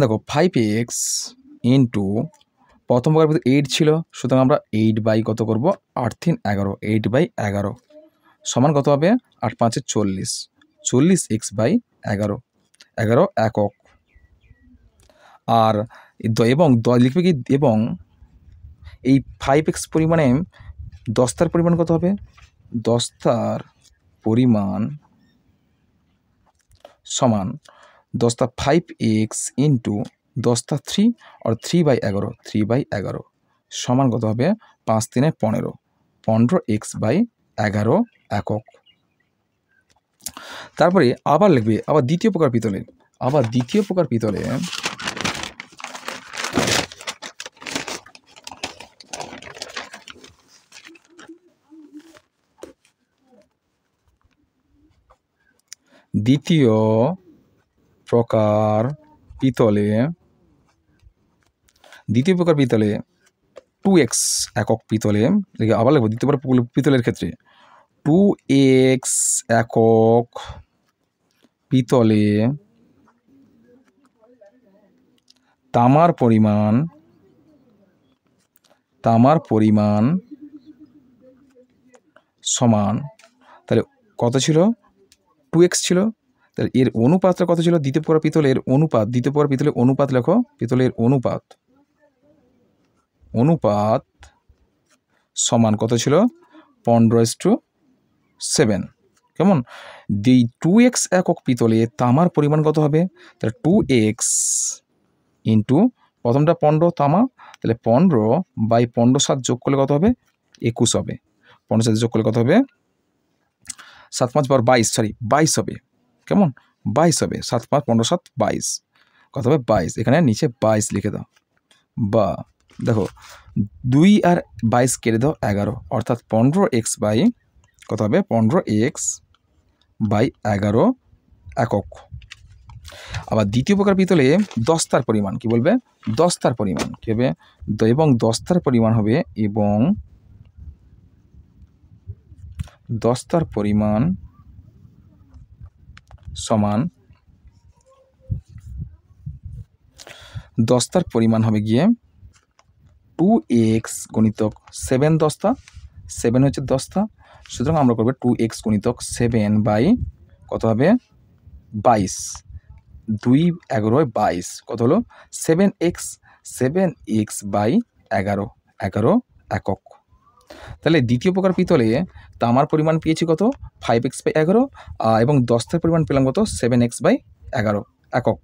Speaker 1: দেখো 5x ইন্টু প্রথম প্রকার 8 ছিল, সুতরাং আমরা 8 বাই কত করব 8×3 11, 8/11 সমান কত হবে 8×5 40, 40x/11, 11 একক। আর এবং লিখবে কি, এবং এই 5x পরিমাণে দস্তার পরিমাণ কত হবে, দস্তার পরিমাণ সমান দস্তা 5x ইন্টু দস্তা 3 আর 3/11 সমান কত হবে 5×3 15, 15x/11 একক। তারপরে আবার লিখবে আবার দ্বিতীয় প্রকার পিতলে, দ্বিতীয় প্রকার পিতলে 2x একক পিতলে আবার লিখব। দ্বিতীয় প্রকার পিতলের ক্ষেত্রে 2x একক পিতলে তামার পরিমাণ সমান, তাহলে কত ছিল 2x ছিল, তাহলে এর অনুপাতটা কত ছিল, দ্বিতীয় প্রকার পিতলের অনুপাত লেখো, পিতলের অনুপাত সমান কত ছিল 15:7। কেমন, 2x একক পিতলে তামার পরিমাণ কত হবে, তাহলে 2x ইন্টু প্রথমটা 15 তামা, তাহলে 15/15 7 যোগ করলে কত হবে 21 হবে, 15 সাথে যোগ করলে কত হবে 7×5 হবে। কেমন 22 হবে, 7×5 15 7 22, কত হবে 22, এখানে নিচে 22 লিখে দাও। বা দেখো 2 আর 22 কেটে দাও 11, অর্থাৎ 15x বাই কত হবে 15x/11 একক। আবার দ্বিতীয় প্রকার পিতলে দস্তার পরিমাণ কি বলবে, দস্তার পরিমাণ কি হবে, এবং দস্তার পরিমাণ হবে সমান দস্তার পরিমাণ হবে গিয়ে 2x গুণিতক 7 দস্তা, 7 হচ্ছে দস্তা, সুতরাং আমরা করবো 2x গুণিতক 7 বাই কত হবে 22, 2×11=22, কত হলো 7x/11 একক। তাহলে দ্বিতীয় প্রকার পিতলে তামার পরিমাণ পেয়েছি কত 5x/11, এবং দস্তার পরিমাণ পেলাম কত 7x/11 একক,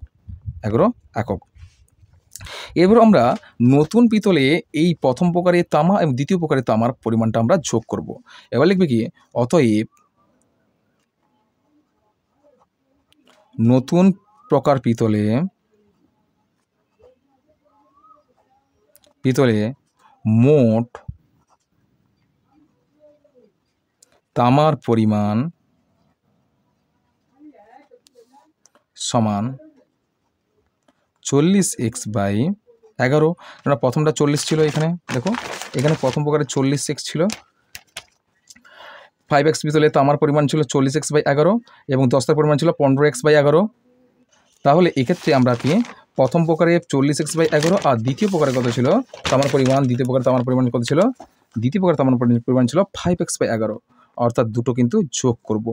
Speaker 1: 11 একক। এবার আমরা নতুন পিতলে এই প্রথম প্রকারের তামা এবং দ্বিতীয় প্রকারের তামার পরিমাণটা আমরা যোগ করব। এবার লিখবে কি, অতএব নতুন প্রকার পিতলে মোট তামার পরিমাণ সমান 40x/11। প্রথমটা 40 ছিল, এখানে দেখো এখানে প্রথম প্রকারে 40x ছিল, 5x পিতলে তামার পরিমাণ ছিল 40x/11 এবং দস্তার পরিমাণ ছিল 15x/11। তাহলে এক্ষেত্রে আমরা কি প্রথম প্রকারে 40x/11 আর দ্বিতীয় প্রকারে কত ছিল তামার পরিমাণ, দ্বিতীয় প্রকারে তামার পরিমাণ কত ছিল, দ্বিতীয় প্রকারে তামার পরিমাণ ছিল 5x/11, অর্থাৎ দুটো কিন্তু যোগ করব,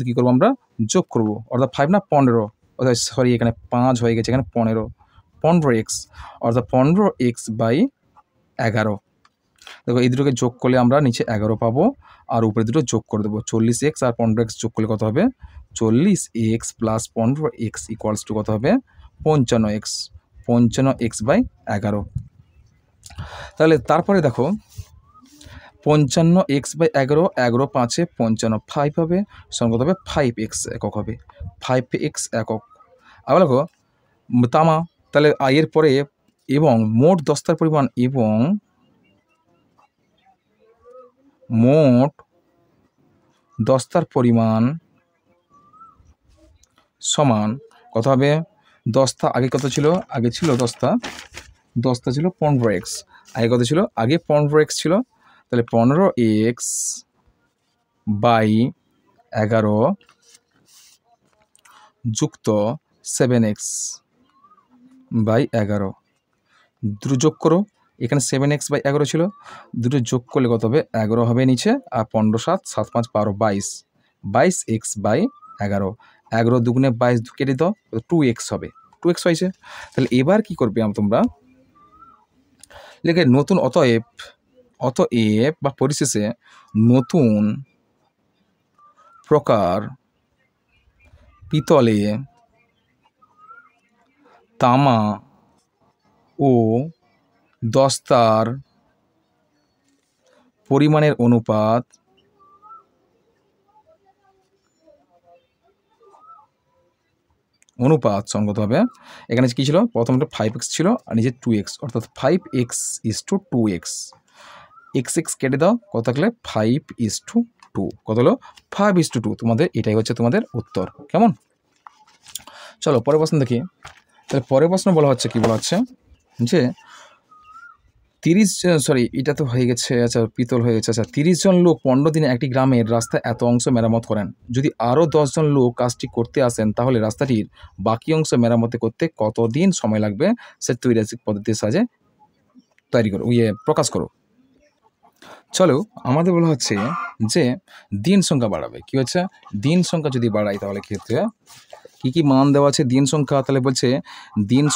Speaker 1: কি করব আমরা যোগ করব, অর্থাৎ 5 না 15, অর্থাৎ সরি এখানে 5 হয়ে গেছে, এখানে 15x, অর্থাৎ 15x/11। দেখো এই দুটোকে যোগ করলে আমরা নিচে 11 পাবো, আর উপরে দুটো যোগ করে দেবো, 40x আর 15x যোগ করলে কত হবে 40x + 15x = কত হবে 55x, 55x/11। তাহলে তারপরে দেখো 55x/11, 11 5 55 হবে, সমান কত হবে 5x একক হবে, 5x একক। আবার দেখো তামা, তাহলে এর পরে এবং মোট দস্তার পরিমাণ এবং মোট দস্তার পরিমাণ সমান কত হবে, দস্তা আগে কত ছিল, আগে ছিল দস্তা ছিল 15x, আগে কত ছিল, আগে 15x ছিল, তাহলে 15x/11 যুক্ত 7x/11, দুটো যোগ করো, এখানে 7x/11 ছিল, দুটো যোগ করলে কত হবে 11 হবে নিচে, আর 15 7 7 5 12 22, 22x/11, 11 দুগুণে 22 কেটে দাও, 2x হবে, 2x হয়েছে। তাহলে এবার কি করবে তোমরা লেখে নতুন অতএব বা পরিশেষে নতুন প্রকার পিতলে তামা ও দস্তার পরিমাণের অনুপাত সঙ্গত হবে। এখানে কী ছিল, প্রথমটা 5x ছিল আর নিচে 2x, অর্থাৎ 5x/2x, x কেটে দাও, কত থাকলে 5:2, কত হলো 5:2। তোমাদের এটাই হচ্ছে তোমাদের উত্তর। কেমন, চলো পরের প্রশ্ন দেখি। তাহলে পরের প্রশ্ন বলা হচ্ছে, কি বলা হচ্ছে যে 30 এটা তো হয়ে গেছে, আচ্ছা পিতল হয়ে গেছে। আচ্ছা 30 জন লোক 15 দিনে একটি গ্রামের রাস্তা এত অংশ মেরামত করেন, যদি আরও 10 জন লোক কাজটি করতে আসেন তাহলে রাস্তাটির বাকি অংশ মেরামতি করতে কত দিন সময় লাগবে, সে ত্রিরাশিক পদ্ধতির সাহায্যে তৈরি করো, প্রকাশ করো। চলো আমাদের বলা হচ্ছে যে দিন সংখ্যা বাড়াবে। কি হচ্ছে, দিন সংখ্যা যদি বাড়াই তাহলে ক্ষেত্রে কী কী মান দেওয়া আছে, দিন সংখ্যা, তাহলে বলছে দিন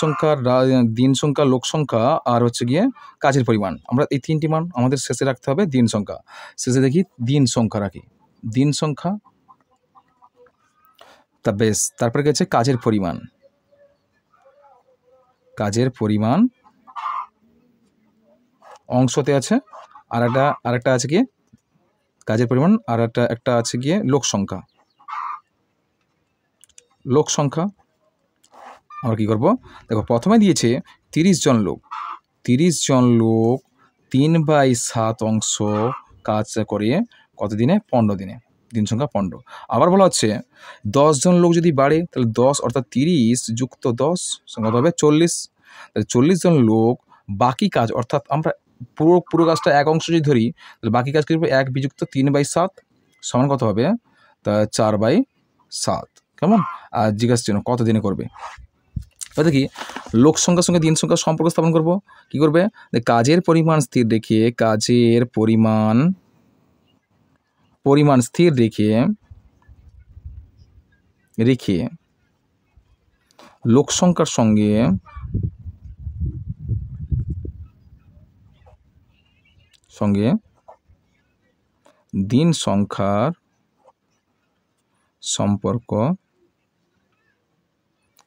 Speaker 1: সংখ্যা, লোক সংখ্যা আর হচ্ছে গিয়ে কাজের পরিমাণ, আমরা এই 3টি মান আমাদের শেষে রাখতে হবে। দিন সংখ্যা শেষে দেখি দিন সংখ্যা রাখি, দিন সংখ্যা, তা বেশ, তারপরে গেছে কাজের পরিমাণ অংশতে আছে, আরেকটা আছে গিয়ে কাজের পরিমাণ, আর একটা আছে গিয়ে লোক সংখ্যা। আমরা কি করব, দেখো প্রথমে দিয়েছে 30 জন লোক, 3/7 অংশ কাজ করে কত দিনে, 15 দিনে, দিন সংখ্যা 15। আবার বলা হচ্ছে 10 জন লোক যদি বাড়ে তাহলে 10 অর্থাৎ 30 যুক্ত 10 কত হবে 40, তাহলে 40 জন লোক বাকি কাজ, অর্থাৎ আমরা পুরো কাজটা এক অংশ যদি ধরি তাহলে বাকি কাজ করবে 1 বিযুক্ত 3/7 সমান কত হবে, তা 4/7। কেমন, আর জিজ্ঞাসা চিহ্ন কত দিনে করবে। তাহলে কি লোক সংখ্যার সঙ্গে দিন সংখ্যার সম্পর্ক স্থাপন করব, কি করবে, কাজের পরিমাণ স্থির রেখে লোক সংখ্যার সঙ্গে দিন সংখ্যার সম্পর্ক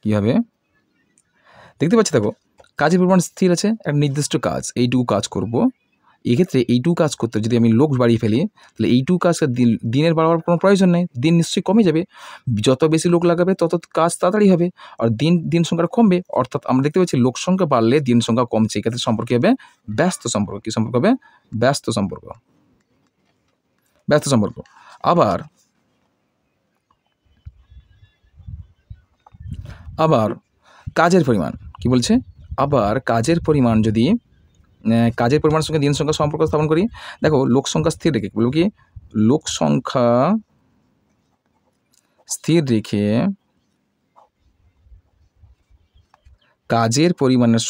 Speaker 1: কি হবে, দেখতে পাচ্ছি। দেখো কাজের পরিমাণ স্থির আছে, একটা নির্দিষ্ট কাজ, এইটুকু কাজ করব, এক্ষেত্রে এইটুকু কাজ করতে যদি আমি লোক বাড়িয়ে ফেলি তাহলে এইটুকু কাজ দিনের বাড়াবার কোনো প্রয়োজন নেই, দিন নিশ্চয়ই কমে যাবে, যত বেশি লোক লাগাবে তত কাজ তাড়াতাড়ি হবে, আর দিন সংখ্যা কমবে, অর্থাৎ আমরা দেখতে পাচ্ছি লোক সংখ্যা বাড়লে দিন সংখ্যা কমছে, এক্ষেত্রে সম্পর্ক হবে ব্যস্ত সম্পর্ক। কি সম্পর্ক হবে, ব্যস্ত সম্পর্ক। আবার কাজের পরিমাণ কি বলছে, আবার কাজের পরিমাণের সঙ্গে দিন সংখ্যা সম্পর্ক স্থাপন করি। দেখো লোক সংখ্যা স্থির রেখে বলবো কি, লোক সংখ্যা স্থির রেখে কাজের পরিমাণের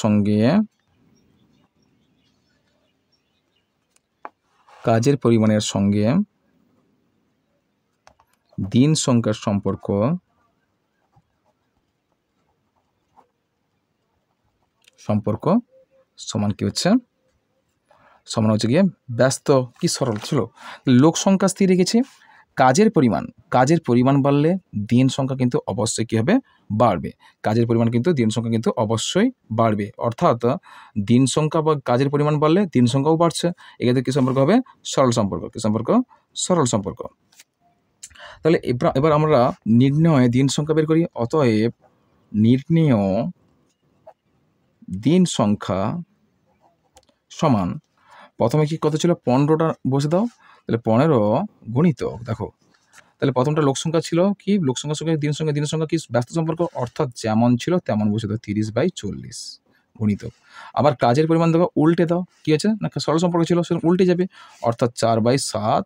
Speaker 1: সঙ্গে দিন সংখ্যার সম্পর্ক সমান কি হচ্ছে, সমান হচ্ছে গিয়ে ব্যস্ত। কি সরল ছিল, লোক সংখ্যা স্থির রেখেছি, কাজের পরিমাণ বাড়লে দিন সংখ্যা কিন্তু অবশ্যই কী হবে, বাড়বে। কাজের পরিমাণ কিন্তু দিন সংখ্যা কিন্তু অবশ্যই বাড়বে, অর্থাৎ দিন সংখ্যা বা কাজের পরিমাণ বাড়লে দিন সংখ্যাও বাড়ছে। এক্ষেত্রে কী সম্পর্ক হবে, সরল সম্পর্ক। কী সম্পর্ক, সরল সম্পর্ক। তাহলে এবার আমরা নির্ণয় দিন সংখ্যা বের করি। অতএব নির্ণেয় দিন সংখ্যা সমান, প্রথমে কি কত ছিল, 15টা বসে দাও। তাহলে 15 গুণিতক, দেখো তাহলে প্রথমটা লোক সংখ্যা ছিল কি, লোক সংখ্যার সঙ্গে দিন সংখ্যা কি ব্যস্ত সম্পর্ক, অর্থাৎ যেমন ছিল তেমন বসে দাও, 30/40 গুণিতক। আবার কাজের পরিমাণ দেখো উল্টে দাও, কি হচ্ছে না, সরল সম্পর্ক ছিল সেটা উল্টে যাবে, অর্থাৎ 4/7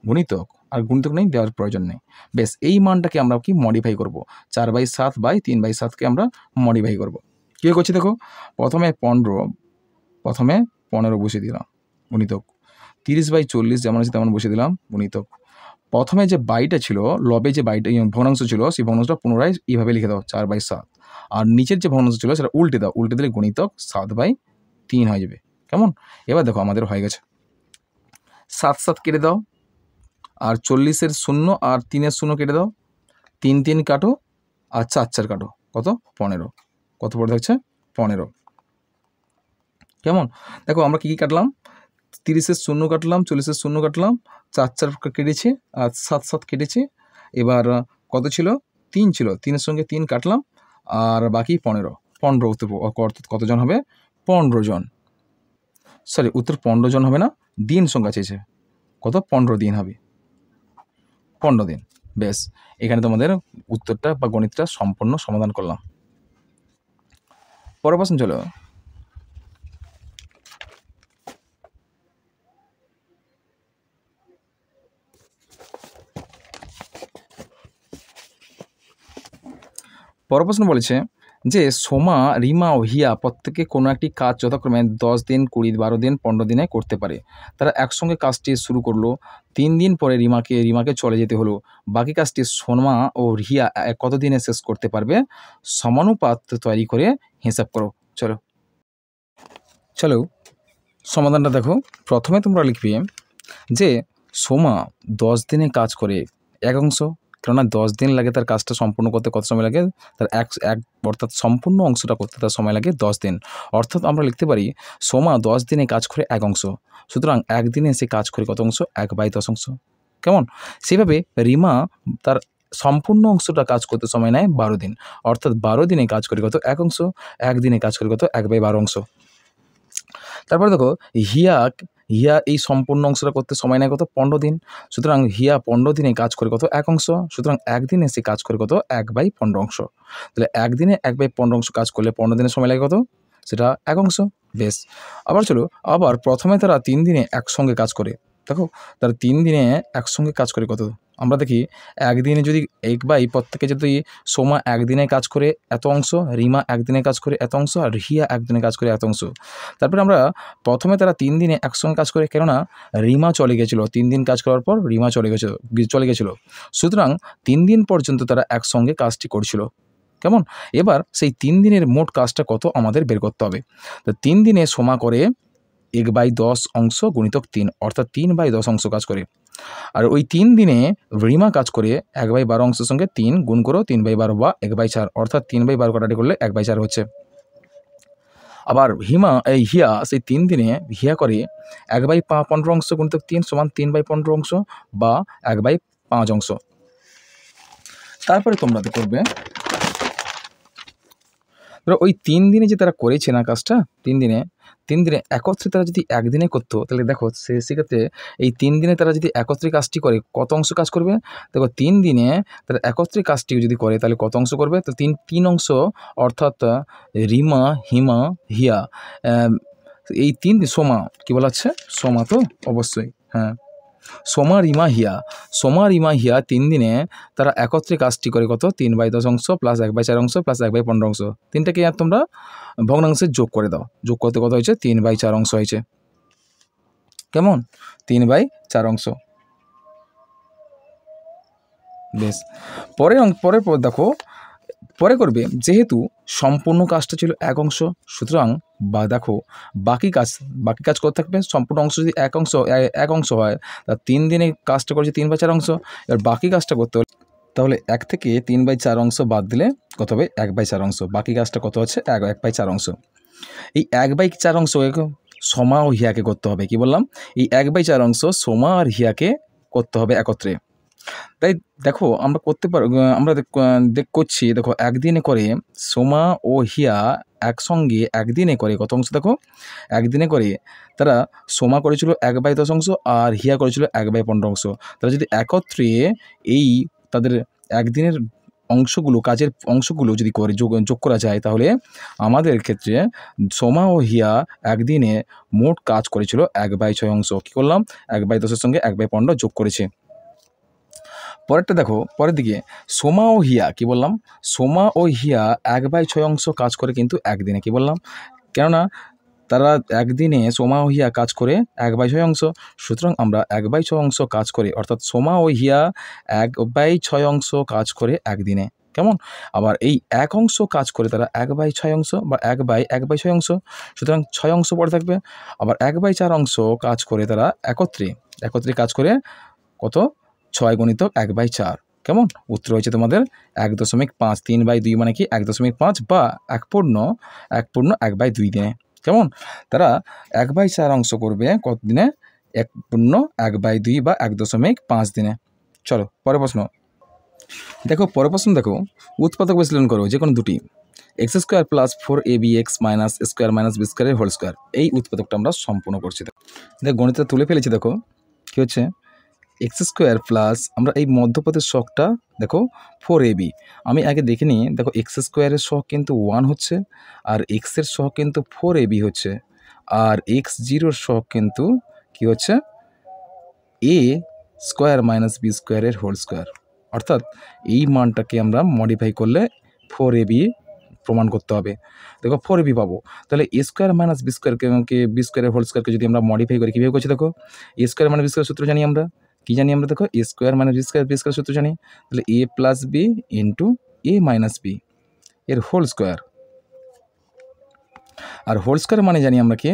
Speaker 1: গুণিতক, আর গুণিতক নেই, দেওয়ার প্রয়োজন নেই। বেশ, এই মানটাকে আমরা কি মডিফাই করব, 4/7/3/7কে আমরা মডিফাই করব। কী করছি দেখো, প্রথমে 15 বসিয়ে দিলাম গুণিতক, 30/40 যেমন আছে তেমন বসিয়ে দিলাম গুণিতক। প্রথমে যে বাইটা ছিল, লবে যে বাইটা ভগ্নাংশ ছিল, সেই ভগ্নাংশটা পুনরায় এইভাবে লিখে দাও 4/7, আর নিচের যে ভগ্নাংশ ছিল সেটা উল্টে দাও, উল্টে দিলে গুণিতক 7/3 হয়ে যাবে। কেমন, এবার দেখো আমাদের হয়ে গেছে। 7 কেটে দাও, আর 40-এর 0 আর 3-এর 0 কেটে দাও, 3 কাটো, আর 4 কাটো, কত, 15। কত পড়ে থাকছে, 15। কেমন, দেখো আমরা কী কাটলাম, 30-এর 0 কাটলাম, 40-এর 0 কাটলাম, 4 কেটেছি, আর 7 কেটেছি। এবার কত ছিল, 3 ছিল, 3-এর সঙ্গে 3 কাটলাম, আর বাকি 15 উত্তর, অর্থাৎ কতজন হবে, 15 জন। সরি, উত্তর 15 জন হবে না, দিন সংখ্যা চেয়েছে, কত, 15 দিন হবে, 15 দিন। বেশ, এখানে তোমাদের উত্তরটা বা গণিতটা সম্পূর্ণ সমাধান করলাম। পরের প্রশ্ন চলো। পরের প্রশ্ন বলেছে যে সোমা, রিমা ও হিয়া প্রত্যেকে কোনো একটি কাজ যথাক্রমে 10 দিন, 20, 12 দিন, 15 দিনে করতে পারে। তারা একসঙ্গে কাজটি শুরু করলো, 3 দিন পরে রিমাকে চলে যেতে হলো। বাকি কাজটি সোমা ও হিয়া কত দিনে শেষ করতে পারবে, সমানুপাত তৈরি করে হিসাব করো। চলো সমাধানটা দেখো। প্রথমে তোমরা লিখবে যে সোমা 10 দিনে কাজ করে এক অংশ, কেননা 10 দিন লাগে তার কাজটা সম্পূর্ণ করতে, কত সময় লাগে, তার অর্থাৎ সম্পূর্ণ অংশটা করতে তার সময় লাগে 10 দিন। অর্থাৎ আমরা লিখতে পারি সোমা 10 দিনে কাজ করে এক অংশ, সুতরাং একদিনে সে কাজ করে কত অংশ, 1/10 অংশ। কেমন, সেভাবে রিমা তার সম্পূর্ণ অংশটা কাজ করতে সময় নেয় 12 দিন, অর্থাৎ 12 দিনে কাজ করে কত, এক অংশ, একদিনে কাজ করে কত, 1/12 অংশ। তারপরে দেখো হিয়া এই সম্পূর্ণ অংশটা করতে সময় নেয় কত, 15 দিন, সুতরাং হিয়া 15 দিনে কাজ করে কত, এক অংশ, সুতরাং একদিনে সে কাজ করে কত, 1/15 অংশ। তাহলে একদিনে 1/15 অংশ কাজ করলে 15 দিনের সময় লাগে কত, সেটা এক অংশ। বেশ, আবার প্রথমে তারা 3 দিনে একসঙ্গে কাজ করে, দেখো তারা 3 দিনে একসঙ্গে কাজ করে কত, আমরা দেখি একদিনে যদি প্রত্যেকে যদি সোমা একদিনে কাজ করে এত অংশ, রিমা একদিনে কাজ করে এত অংশ, আর হিয়া একদিনে কাজ করে এত অংশ। তারপরে আমরা প্রথমে তারা 3 দিনে একসঙ্গে কাজ করে, কেননা রিমা চলে গেছিলো, 3 দিন কাজ করার পর রিমা চলে গেছিলো, সুতরাং 3 দিন পর্যন্ত তারা একসঙ্গে কাজটি করছিল। কেমন, এবার সেই 3 দিনের মোট কাজটা কত আমাদের বের করতে হবে। তো 3 দিনে সোমা করে 1/10 অংশ গুণিতক 3, অর্থাৎ 3/10 অংশ কাজ করে। আর ওই 3 দিনে রিমা কাজ করে 1/12 অংশের সঙ্গে 3 গুণ করো, 3/12 বা 1/4, অর্থাৎ 3/12 কাটাটি করলে 1/4 হচ্ছে। আবার হিয়া সেই 3 দিনে হিয়া করে 1/15 অংশ গুণিতক 3 সমান 3/15 অংশ বা 1/5 অংশ। তারপরে তোমরা করবে, ওই 3 দিনে যে তারা করেছে না কাজটা, 3 দিনে একত্রে তারা যদি একদিনে করতো, তাহলে দেখো সেক্ষেত্রে এই 3 দিনে তারা যদি একত্রে কাজটি করে কত অংশ কাজ করবে, দেখো 3 দিনে তারা একত্রে কাজটি যদি করে তাহলে কত অংশ করবে, তো 3 অংশ, অর্থাৎ রিমা, হিয়া, এই 3 সোমা, কি বলা হচ্ছে, সোমা তো অবশ্যই, হ্যাঁ, সোমা, রিমা, হিয়া 3 দিনে তারা একত্রে কাজটি করে কত, 3/10 অংশ প্লাস 1/4 অংশ প্লাস 1/15 অংশ। তিনটাকে আর তোমরা ভগ্নাংশে যোগ করে দাও, যোগ করতে কত হয়েছে, 3/4 অংশ হয়েছে। কেমন, 3/4 অংশ। বেশ, পরে দেখো, পরে করবে যেহেতু সম্পূর্ণ কাজটা ছিল এক অংশ, সুতরাং বা দেখো বাকি কাজ কত থাকবে, সম্পূর্ণ অংশ যদি এক অংশ হয়, তা 3 দিনে কাজটা করেছে 3/4 অংশ। এবার বাকি কাজটা করতে হলে তাহলে 1 থেকে 3/4 অংশ বাদ দিলে কত হবে, 1/4 অংশ। বাকি কাজটা কত হচ্ছে, 1/4 অংশ। এই 1/4 অংশ সোমা ও হিয়াকে করতে হবে। কি বললাম, এই 1/4 অংশ সোমা আর হিয়াকে করতে হবে একত্রে। তাই দেখো আমরা করতে পার আমরা করছি, দেখো একদিনে করে সোমা ও হিয়া একসঙ্গে একদিনে করে কত অংশ, দেখো একদিনে করে তারা সোমা করেছিল 1/10 অংশ আর হিয়া করেছিল 1/15 অংশ। তারা যদি একত্রে এই তাদের একদিনের অংশগুলো, কাজের অংশগুলো যদি করে যোগ করা যায়, তাহলে আমাদের ক্ষেত্রে সোমা ও হিয়া একদিনে মোট কাজ করেছিল 1/6 অংশ। কী করলাম, 1/10 সঙ্গে 1/15 যোগ করেছে। পরেরটা দেখো, পরের দিকে সোমা ও হিয়া, কি বললাম, সোমা ও হিয়া 1/6 অংশ কাজ করে কিন্তু একদিনে। কি বললাম, কেননা তারা একদিনে সোমা ও হিয়া কাজ করে 1/6 অংশ, সুতরাং আমরা 1/6 অংশ কাজ করে, অর্থাৎ সোমা ও হিয়া 1/6 অংশ কাজ করে একদিনে। কেমন, আবার এই 1 অংশ কাজ করে তারা 1/6 অংশ বা 1/6 অংশ, সুতরাং 6 অংশ পড়ে থাকবে। আবার 1/4 অংশ কাজ করে তারা একত্রে কাজ করে কত, 6 গুণিতক 1/4। কেমন, উত্তর হয়েছে তোমাদের 1.5। 3/2 মানে কি 1.5 বা 1/2 দিনে। কেমন, তারা 1/4 অংশ করবে কত দিনে, 1/2 বা 1.5 দিনে। চলো পরের প্রশ্ন দেখো। পরের প্রশ্ন দেখো, উৎপাদক বিশ্লেষণ করো যে কোনো দুটি। x² + 4abx - b² whole square. এই উৎপাদকটা আমরা সম্পূর্ণ করছি। দেখো গণিতটা তুলে ফেলেছি। দেখো কী হচ্ছে, x² প্লাস, আমরা এই মধ্যপদের শখটা দেখো 4ab। আমি আগে দেখে নিই। দেখো x² এর শখ কিন্তু 1 হচ্ছে, আর x এর শখ কিন্তু 4ab হচ্ছে, আর x0 এর শখ কিন্তু কি হচ্ছে, a² - b² এর হোল স্কোয়ার। অর্থাৎ এই মানটাকে আমরা মডিফাই করলে 4ab প্রমাণ করতে হবে। দেখো 4ab পাবো, তাহলে a² - b² এর হোল স্কোয়ারকে যদি আমরা মডিফাই করি, কীভাবে করছি দেখো, a² - b² সূত্র জানি আমরা। কি জানি আমরা, দেখো a² - b² সূত্র জানি। তাহলে a + b into a - b এর হোল স্কোয়ার। আর হোল স্কোয়ার মানে জানি আমরা কি,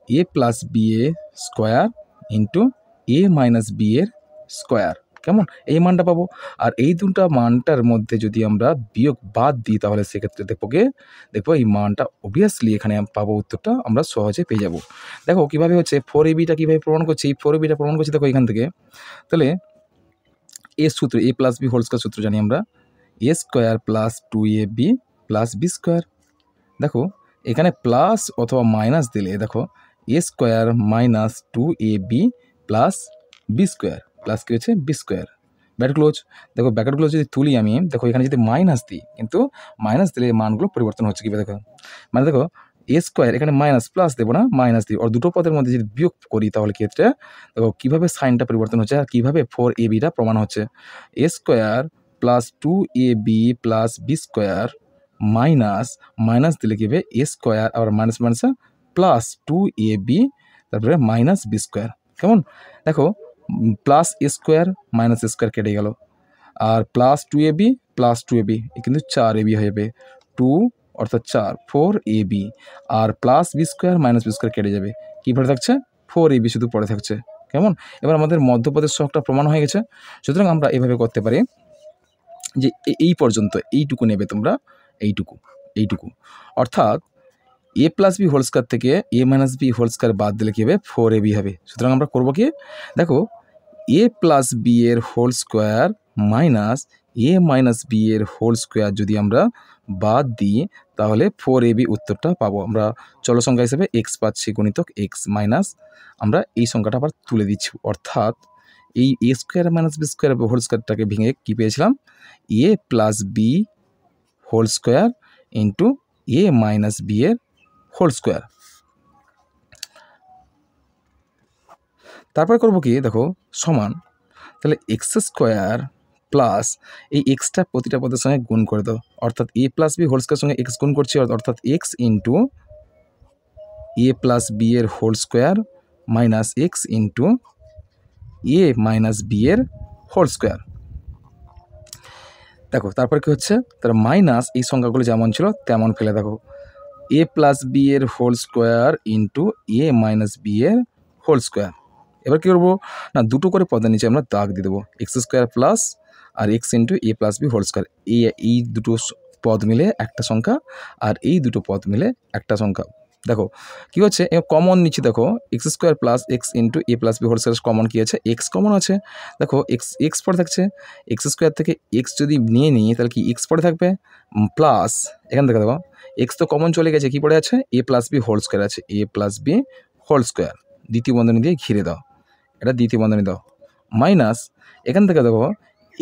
Speaker 1: a + b এর স্কোয়ার ইন্টু a - b এর স্কোয়ার। কেমন, এই মানটা পাবো। আর এই দুটা মানটার মধ্যে যদি আমরা বিয়োগ বাদ দিই, তাহলে সেক্ষেত্রে দেখবো এই মানটা অবভিয়াসলি এখানে পাবো, উত্তরটা আমরা সহজে পেয়ে যাব। দেখো কীভাবে হচ্ছে 4abটা কীভাবে প্রমাণ করছি, এই 4abটা প্রমাণ করছি দেখো এখান থেকে। তাহলে এর সূত্র a + b হোল স্কোয়ার সূত্র জানি আমরা, a² + 2ab + b²। দেখো এখানে প্লাস অথবা মাইনাস দিলে, দেখো a² - 2ab + b² প্লাস কী হচ্ছে, b²। Bracket close. দেখো ব্র্যাকেট ক্লোজ যদি তুলি আমি, দেখো এখানে যদি মাইনাস দিই, কিন্তু মাইনাস দিলে মানগুলো পরিবর্তন হচ্ছে কীভাবে দেখো, মানে দেখো a² এখানে মাইনাস, প্লাস দেবো না, মাইনাস দিই, আর দুটো পদের মধ্যে যদি বিয়োগ করি, তাহলে ক্ষেত্রে দেখো কীভাবে সাইনটা পরিবর্তন হচ্ছে আর কীভাবে 4abটা প্রমাণ হচ্ছে। a² + 2ab + b² মাইনাস দিলে কী হবে, a² আবার মাইনাসে প্লাস 2ab তারপরে মাইনাস b²। কেমন, দেখো প্লাস a² মাইনাস a² কেটে গেল, আর প্লাস 2ab কিন্তু 4ab হয়ে যাবে, 2 অর্থাৎ 4, 4ab, আর প্লাস b² মাইনাস b² কেটে যাবে, কী পড়ে থাকছে, 4ab শুধু পড়ে থাকছে। কেমন, এবার আমাদের মধ্যপদের শখটা প্রমাণ হয়ে গেছে। সুতরাং আমরা এভাবে করতে পারি যে এই পর্যন্ত এইটুকু নেবে তোমরা, এইটুকু অর্থাৎ a + b হোল স্কোয়ার থেকে a - b হোল স্কোয়ার বাদ দিলে কী হবে, 4ab হবে। সুতরাং আমরা করবো কি, দেখো a + b এর whole square minus a - b এর হোল স্কোয়ার যদি আমরা বাদ দিই, তাহলে 4ab উত্তরটা পাবো আমরা। চল সংখ্যা হিসেবে x পাচ্ছি গুণিতক x মাইনাস, আমরা এই সংখ্যাটা আবার তুলে দিচ্ছি, অর্থাৎ এই a² - b² হোল স্কোয়ারটাকে ভেঙে কী পেয়েছিলাম, a + b whole square into a - b এর হোল স্কোয়ার। তারপরে করবো কি, দেখো সমান, তাহলে x² প্লাস এই এক্সটা প্রতিটা পদের সঙ্গে গুণ করে দাও, অর্থাৎ a + b হোল স্কোয়ার সঙ্গে x গুণ করছি, অর্থাৎ x ইন্টু a + b এর whole square minus x into a - b এর হোল স্কোয়ার। দেখো তারপর কি হচ্ছে, তার মাইনাস এই সংখ্যাগুলো যেমন ছিল তেমন ফেলে দেখো এ প্লাস বি এর whole square into a minus b এর হোল স্কোয়ার। এবার কী করবো না, দুটো করে পদের নিচে আমরা দাগ দিয়ে দেবো, x square plus R x into a plus b whole square. এই দুটো পদ মিলে একটা সংখ্যা আর এই দুটো পদ মিলে একটা সংখ্যা। দেখো কী হচ্ছে, কমন নিচ্ছি, দেখো x square plus x into a plus b whole square common কী আছে, এক্স কমন আছে। দেখো এক্স পরে থাকছে, এক্স স্কোয়ার থেকে এক্স যদি নিয়ে নিই তাহলে কি এক্স পরে থাকবে, প্লাস এখান থেকে দেখো এক্স তো কমন চলে গেছে, কী পড়ে আছে, এ প্লাস বি হোল স্কোয়ার আছে, এ প্লাস বি হোল স্কোয়ার দ্বিতীয় বন্ধনী দিয়ে ঘিরে দাও, এটা দ্বিতীয় বন্ধনী দাও, মাইনাস এখান থেকে দেখো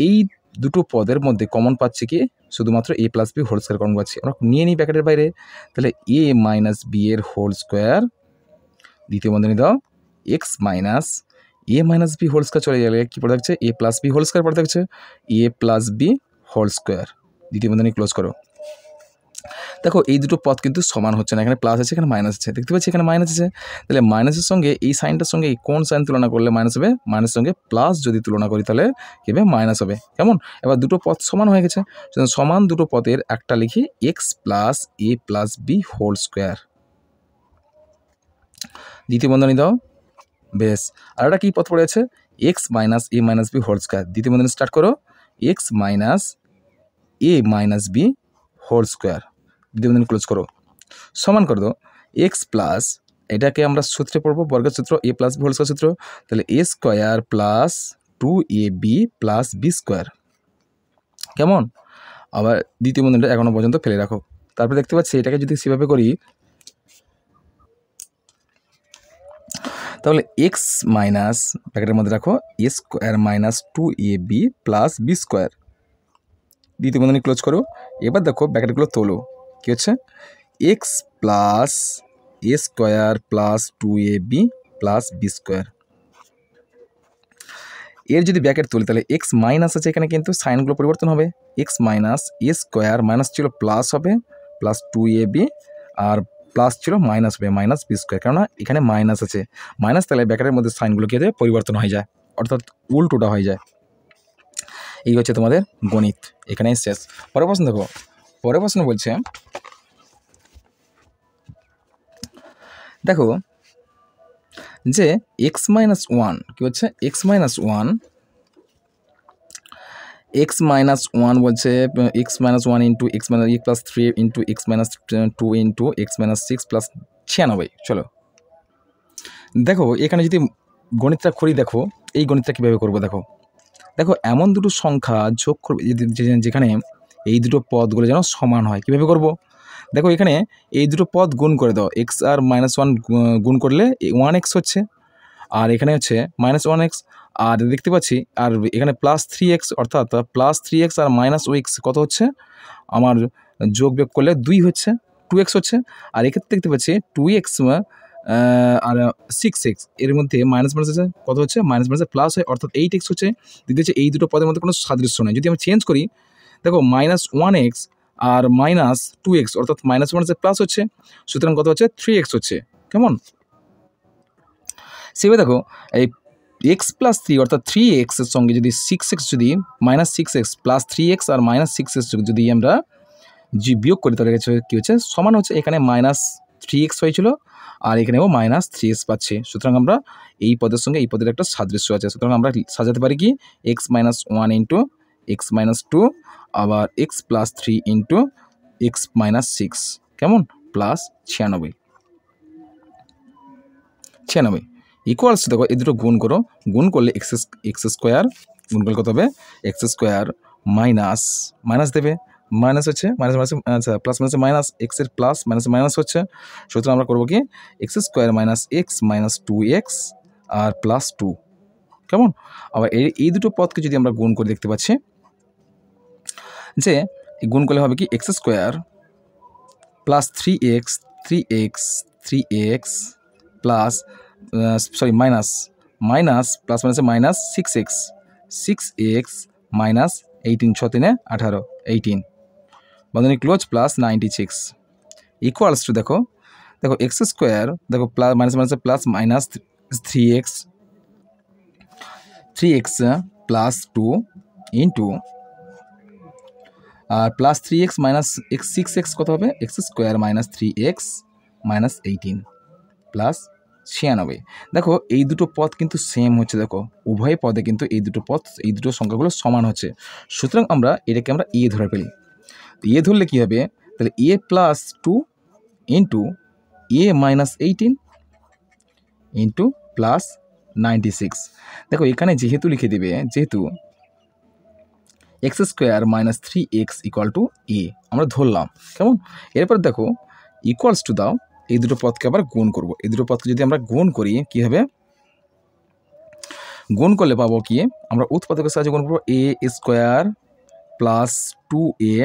Speaker 1: এই দুটো পদের মধ্যে কমন পাচ্ছি কি, শুধুমাত্র a plus b whole square common পাচ্ছি, আমরা নিয়ে নিই ব্র্যাকেটের বাইরে, তাহলে এ মাইনাস বি এর হোল স্কোয়ার দ্বিতীয় বন্ধনী দাও, x minus a minus b whole square চলে গেলে কী পড়ে থাকছে, a plus b whole square পড়ে থাকছে, a plus b whole square দ্বিতীয় বন্ধনী ক্লোজ করো। দেখো এই দুটো পদ কিন্তু সমান হচ্ছে না, এখানে প্লাস আছে এখানে মাইনাস আছে, দেখতে পাচ্ছি এখানে মাইনাস আছে, তাহলে মাইনাসের সঙ্গে এই সাইনটার সঙ্গে কোন সাইন তুলনা করলে মাইনাস হবে, মাইনাসের সঙ্গে প্লাস যদি তুলনা করি তাহলে কী হবে, মাইনাস হবে। কেমন, এবার দুটো পদ সমান হয়ে গেছে, সমান দুটো পদের একটা লিখি x plus a plus b whole square দ্বিতীয় বন্ধনী দাও, বেশ। আর একটা কী পদ পড়ে আছে, x minus a minus b whole square দ্বিতীয় বন্ধনী স্টার্ট করো, x minus a minus b whole square দ্বিতীয় বন্ধনী ক্লোজ করো, সমান করে দাও এক্স প্লাস, এটাকে আমরা সূত্রে পড়বো বর্গের সূত্র, a plus b whole square সূত্র, তাহলে a square plus 2ab plus b square. কেমন, আবার দ্বিতীয় বন্ধনীটা এখনো পর্যন্ত ফেলে রাখো। তারপরে দেখতে পাচ্ছি এটাকে যদি সেভাবে করি তাহলে এক্স মাইনাস ব্র্যাকেটের মধ্যে রাখো a square minus 2ab plus b square দ্বিতীয় বন্ধনী ক্লোজ করো। এবার দেখো ব্র্যাকেটগুলো তোলো, কী হচ্ছে, x plus a square plus 2ab plus b square. এর যদি ব্র্যাকেট তুলি তাহলে এক্স মাইনাস আছে, এখানে কিন্তু সাইনগুলো পরিবর্তন হবে, এক্স মাইনাস এ স্কোয়ার মাইনাস ছিল প্লাস হবে প্লাস 2ab আর প্লাস ছিল মাইনাস হবে মাইনাস বি স্কোয়ার, কেননা এখানে মাইনাস আছে, মাইনাস তাহলে ব্র্যাকেটের মধ্যে সাইনগুলো কী হয়ে পরিবর্তন হয়ে যায়, অর্থাৎ উল্টোটা হয়ে যায়। এই হচ্ছে তোমাদের গণিত, এখানেই শেষ। পরের প্রশ্ন দেখো, পরের প্রশ্ন বলছে দেখো যে এক্স মাইনাস ওয়ান কী হচ্ছে, এক্স মাইনাস ওয়ান বলছে x minus one into x minus e plus 3 into x minus 2 into x minus 6 plus 96। চলো দেখো এখানে যদি গণিতটা করি, দেখো এই গণিতটা কীভাবে করবো, দেখো দেখো এমন দুটো সংখ্যা যোগ করবে যেখানে এই দুটো পদগুলো যেন সমান হয়, কীভাবে করব, দেখো এখানে এই দুটো পদ গুণ করে দাও, এক্স আর মাইনাস ওয়ান গুণ করলে 1x হচ্ছে, আর এখানে হচ্ছে মাইনাস 1x, আর দেখতে পাচ্ছি আর এখানে প্লাস 3x, অর্থাৎ প্লাস 3x আর মাইনাস ওএক্স কত হচ্ছে, আমার যোগ বিয়োগ করলে 2 হচ্ছে, 2x হচ্ছে, আর এক্ষেত্রে দেখতে পাচ্ছি 2x আর 6x এর মধ্যে মাইনাস মাইনাস আছে, কত হচ্ছে, মাইনাস মাইনাসে প্লাস হয়, অর্থাৎ 8x হচ্ছে। দিতে হচ্ছে এই দুটো পদের মধ্যে কোনো সাদৃশ্য নেই, যদি আমি চেঞ্জ করি দেখো মাইনাস 1x আর মাইনাস 2x অর্থাৎ মাইনাস মাইনাসে প্লাস হচ্ছে, সুতরাং কত হচ্ছে, 3x হচ্ছে। কেমন, সেভাবে দেখো এই এক্স প্লাস 3 অর্থাৎ 3x এর সঙ্গে যদি 6x যদি মাইনাস 6x প্লাস 3x আর মাইনাস 6x যদি আমরা বিয়োগ করি তাহলে কী হচ্ছে, সমান হচ্ছে, এখানে মাইনাস 3x হয়েছিল আর এখানেও মাইনাস 3x পাচ্ছি, সুতরাং আমরা এই পদের সঙ্গে এই পদের একটা সাদৃশ্য আছে, সুতরাং আমরা সাজাতে পারি কি x minus 1 into x minus 2 আবার x plus 3 into x minus 6, কেমন, প্লাস 96 ইকুয়ালস, দেখো এই দুটো গুণ করো, গুণ করলে এক্স স্কোয়ার গুণ করলে কত হবে, এক্স স্কোয়ার মাইনাস মাইনাস দেবে, মাইনাস হচ্ছে মাইনাস মাইনাস আচ্ছা প্লাস মাইনাসে মাইনাস, এক্সের প্লাস মাইনাসে মাইনাস হচ্ছে, সুতরাং আমরা করবো কি x square minus x minus 2x আর প্লাস 2। কেমন, আবার এই দুটো পদকে যদি আমরা গুণ করে দেখতে পাচ্ছি যে গুণ করলে হবে কি x square plus 3x plus minus plus মাইনাসে মাইনাস 6x মাইনাস 18 6 3 18 18 বন্ধনী ক্লোজ প্লাস 96 ইকুয়ালস টু দেখো এক্স স্কোয়ার, দেখো প্লাস মাইনাস মাইনাসে plus minus 3x plus 2 into আর plus 3x minus x 6x কত হবে x square minus 3x minus 18 plus 96। দেখো এই দুটো পদ কিন্তু সেম হচ্ছে, দেখো উভয় পদে কিন্তু এই দুটো পদ এই দুটো সংখ্যাগুলো সমান হচ্ছে, সুতরাং আমরা এটাকে আমরা এ ধরে ফেলি। এ ধরলে কী হবে, তাহলে a plus 2 into a minus 18 into plus 96। দেখো এখানে যেহেতু লিখে দেবে, যেহেতু x square minus 3x equal to a আমরা ধরলাম, কেমন। এরপর দেখো ইকুয়ালস টু দাও, এই দুটো পদকে আবার গুণ করব। এই দুটো পদকে যদি আমরা গুণ করি কী হবে, গুণ করলে পাবো কি, আমরা উৎপাদকের সাহায্যে গুণ করবো a square plus 2a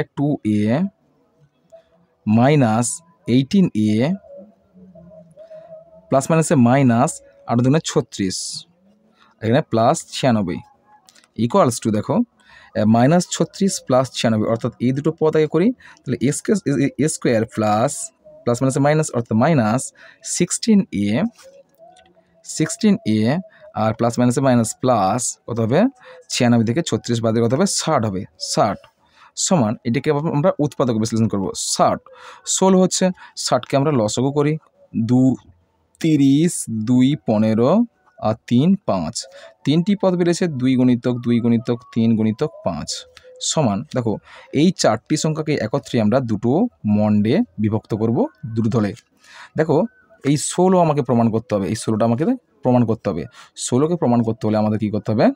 Speaker 1: minus 18a plus মাইনাসে মাইনাস 8 দুগুণে 36, এখানে প্লাস 96 ইকুয়ালস টু দেখো মাইনাস 36 প্লাস 96, অর্থাৎ এই দুটো পদ আগে করি, তাহলে এ স্কোয়ার প্লাস প্লাস মাইনাসে মাইনাস অর্থাৎ মাইনাস 16a আর প্লাস মাইনাসে মাইনাস প্লাস কত হবে 96 থেকে 36 বাদে কত হবে 60 হবে, 60 সমান এটাকে আমরা উৎপাদক বিশ্লেষণ করব। 16 হচ্ছে, 60কে আমরা লসাগু করি, 2 30 2 15 আর 3 5, তিনটি পদ বেড়েছে 2 গুণিতক 2 গুণিতক 3 গুণিতক 5 সমান। দেখো এই চারটি সংখ্যাকে একত্রে আমরা দুটো মণ্ডে বিভক্ত করব দুটো দলে। দেখো এই 16 আমাকে প্রমাণ করতে হবে, এই 16টা আমাকে প্রমাণ করতে হবে। 16কে প্রমাণ করতে হলে আমাদের কী করতে হবে,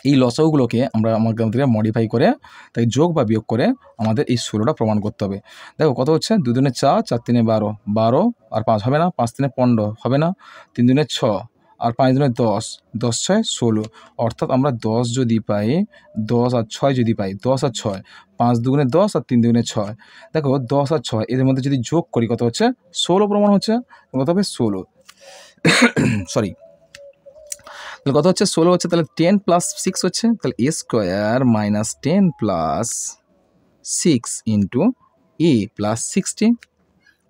Speaker 1: এই লসাগুগুলোকে আমাদের মডিফাই করে তাই যোগ বা বিয়োগ করে আমাদের এই 16টা প্রমাণ করতে হবে। দেখো কত হচ্ছে, 2 দুনে 4 4 তিনে 12 12 আর 5 হবে না, 5 তিনে 15 হবে না, 3 দুনে 6 আর 5 দুনে 10 10 6 16, অর্থাৎ আমরা 10 যদি পাই 10 আর 6 যদি পাই 10 আর 6 5 দুগুণে 10 আর 3 দুগুণে 6, দেখো 10 আর 6 এদের মধ্যে যদি যোগ করি কত হচ্ছে 16 প্রমাণ হচ্ছে, কত হবে 16 সরি তাহলে কত হচ্ছে 16 হচ্ছে, তাহলে 10 প্লাস 6 হচ্ছে, তাহলে a square minus 10 plus 6 into a plus 60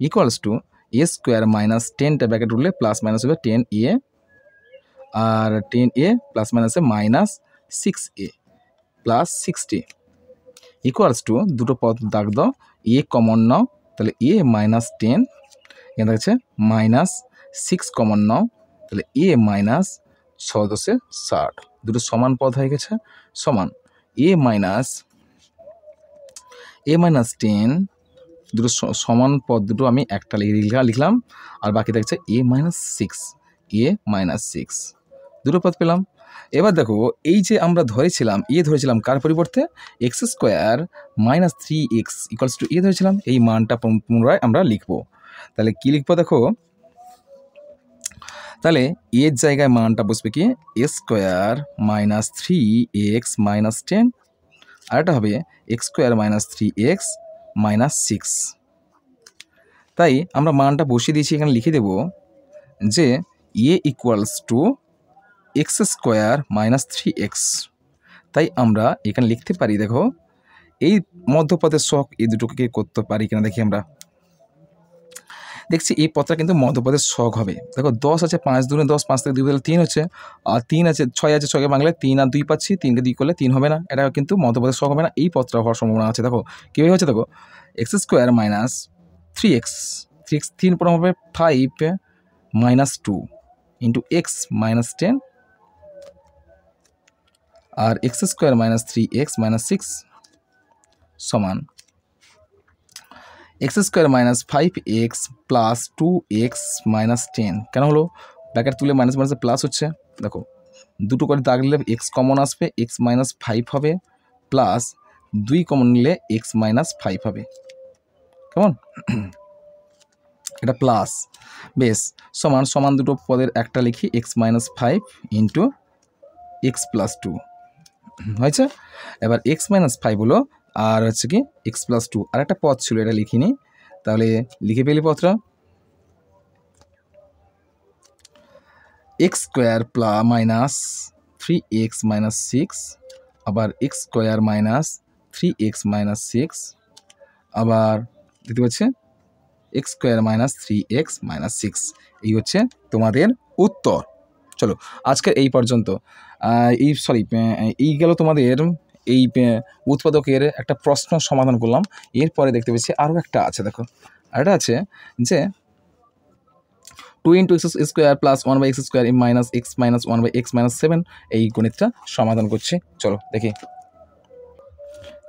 Speaker 1: equals to a square minus 10টা ব্র্যাকেট উঠলে প্লাস মাইনাস হবে 10a আর 10a প্লাস মাইনাসে minus 6a plus 60 equals to দুটো পদ দাগ দাও, এ কমন নাও, তাহলে এ মাইনাস 10 এখানে হচ্ছে মাইনাস 6 কমন নাও, তাহলে এ মাইনাস 6 10 60, দুটো সমান পদ হয়ে গেছে, সমান এ মাইনাস 10 দুটো সমান পদ দুটো আমি একটা লিখলাম আর বাকি থাকছে এ মাইনাস 6 দুটো পদ পেলাম। এবার দেখো এই যে আমরা ধরেছিলাম কার পরিবর্তে x square minus 3x equals to a ধরেছিলাম, এই মানটা পুনরায় আমরা লিখবো। তাহলে কি লিখবো দেখো, তাহলে এর জায়গায় মানটা বসবে কি এ স্কোয়ার মাইনাস 3x মাইনাস 10 আর এটা হবে x square minus 3x minus 6। তাই আমরা মানটা বসিয়ে দিয়েছি, এখানে লিখে দেব যে a equals to x square minus 3x। তাই আমরা এখানে লিখতে পারি, দেখো এই মধ্যপদের সহগ এই দুটোকে করতে পারি কিনা দেখি, আমরা দেখছি এই পদটা কিন্তু মধ্যপদের সহগ হবে। দেখো 10 আছে 5 দুগুণে 10, 5 থেকে 2 বদলে 3 হচ্ছে, আর 3 আছে 6 আছে 6কে বাংলায় 3 আর 2 পাচ্ছি, 3কে 2 করলে 3 হবে না, এটা কিন্তু মধ্যপদের সহগ হবে না, এই পদটা হওয়ার সম্ভাবনা আছে। দেখো কীভাবে হচ্ছে, দেখো এক্স স্কোয়ার মাইনাস 3x 3 পর হবে 5 মাইনাস 2 ইন্টু এক্স মাইনাস 10 আর x square minus 3x minus 6 সমান x square minus 5x plus 2x minus 10। কেন হলো, ব্র্যাকেট তুলে মাইনাস মাইনাসে প্লাস হচ্ছে, দেখো দুটো করে দাগ নিলে এক্স কমন আসবে, এক্স মাইনাস 5 হবে, প্লাস 2 কমন নিলে এক্স মাইনাস 5 হবে, কেমন এটা প্লাস, বেশ সমান সমান দুটো পদের একটা লিখি x minus 5 into x plus 2 হয়েছে। এবার এক্স মাইনাস 5 হলো, আর হচ্ছে কি এক্স প্লাস 2 আর একটা পদ ছিল এটা লিখিনি, তাহলে লিখে পেলি পদটা x square minus 3x minus 6 আবার x square minus 3x minus 6 আবার দেখতে পাচ্ছে x square minus 3x minus 6, এই হচ্ছে তোমাদের উত্তর। চলো আজকের এই পর্যন্ত, এই গেল তোমাদের এই উৎপাদকের একটা প্রশ্ন সমাধান করলাম। এরপরে দেখতে পেয়েছি আরও একটা আছে, দেখো আরেকটা আছে যে 2 × x² + 1/x² - x - 1/x - 7 এই গণিতটা সমাধান করছি। চলো দেখি।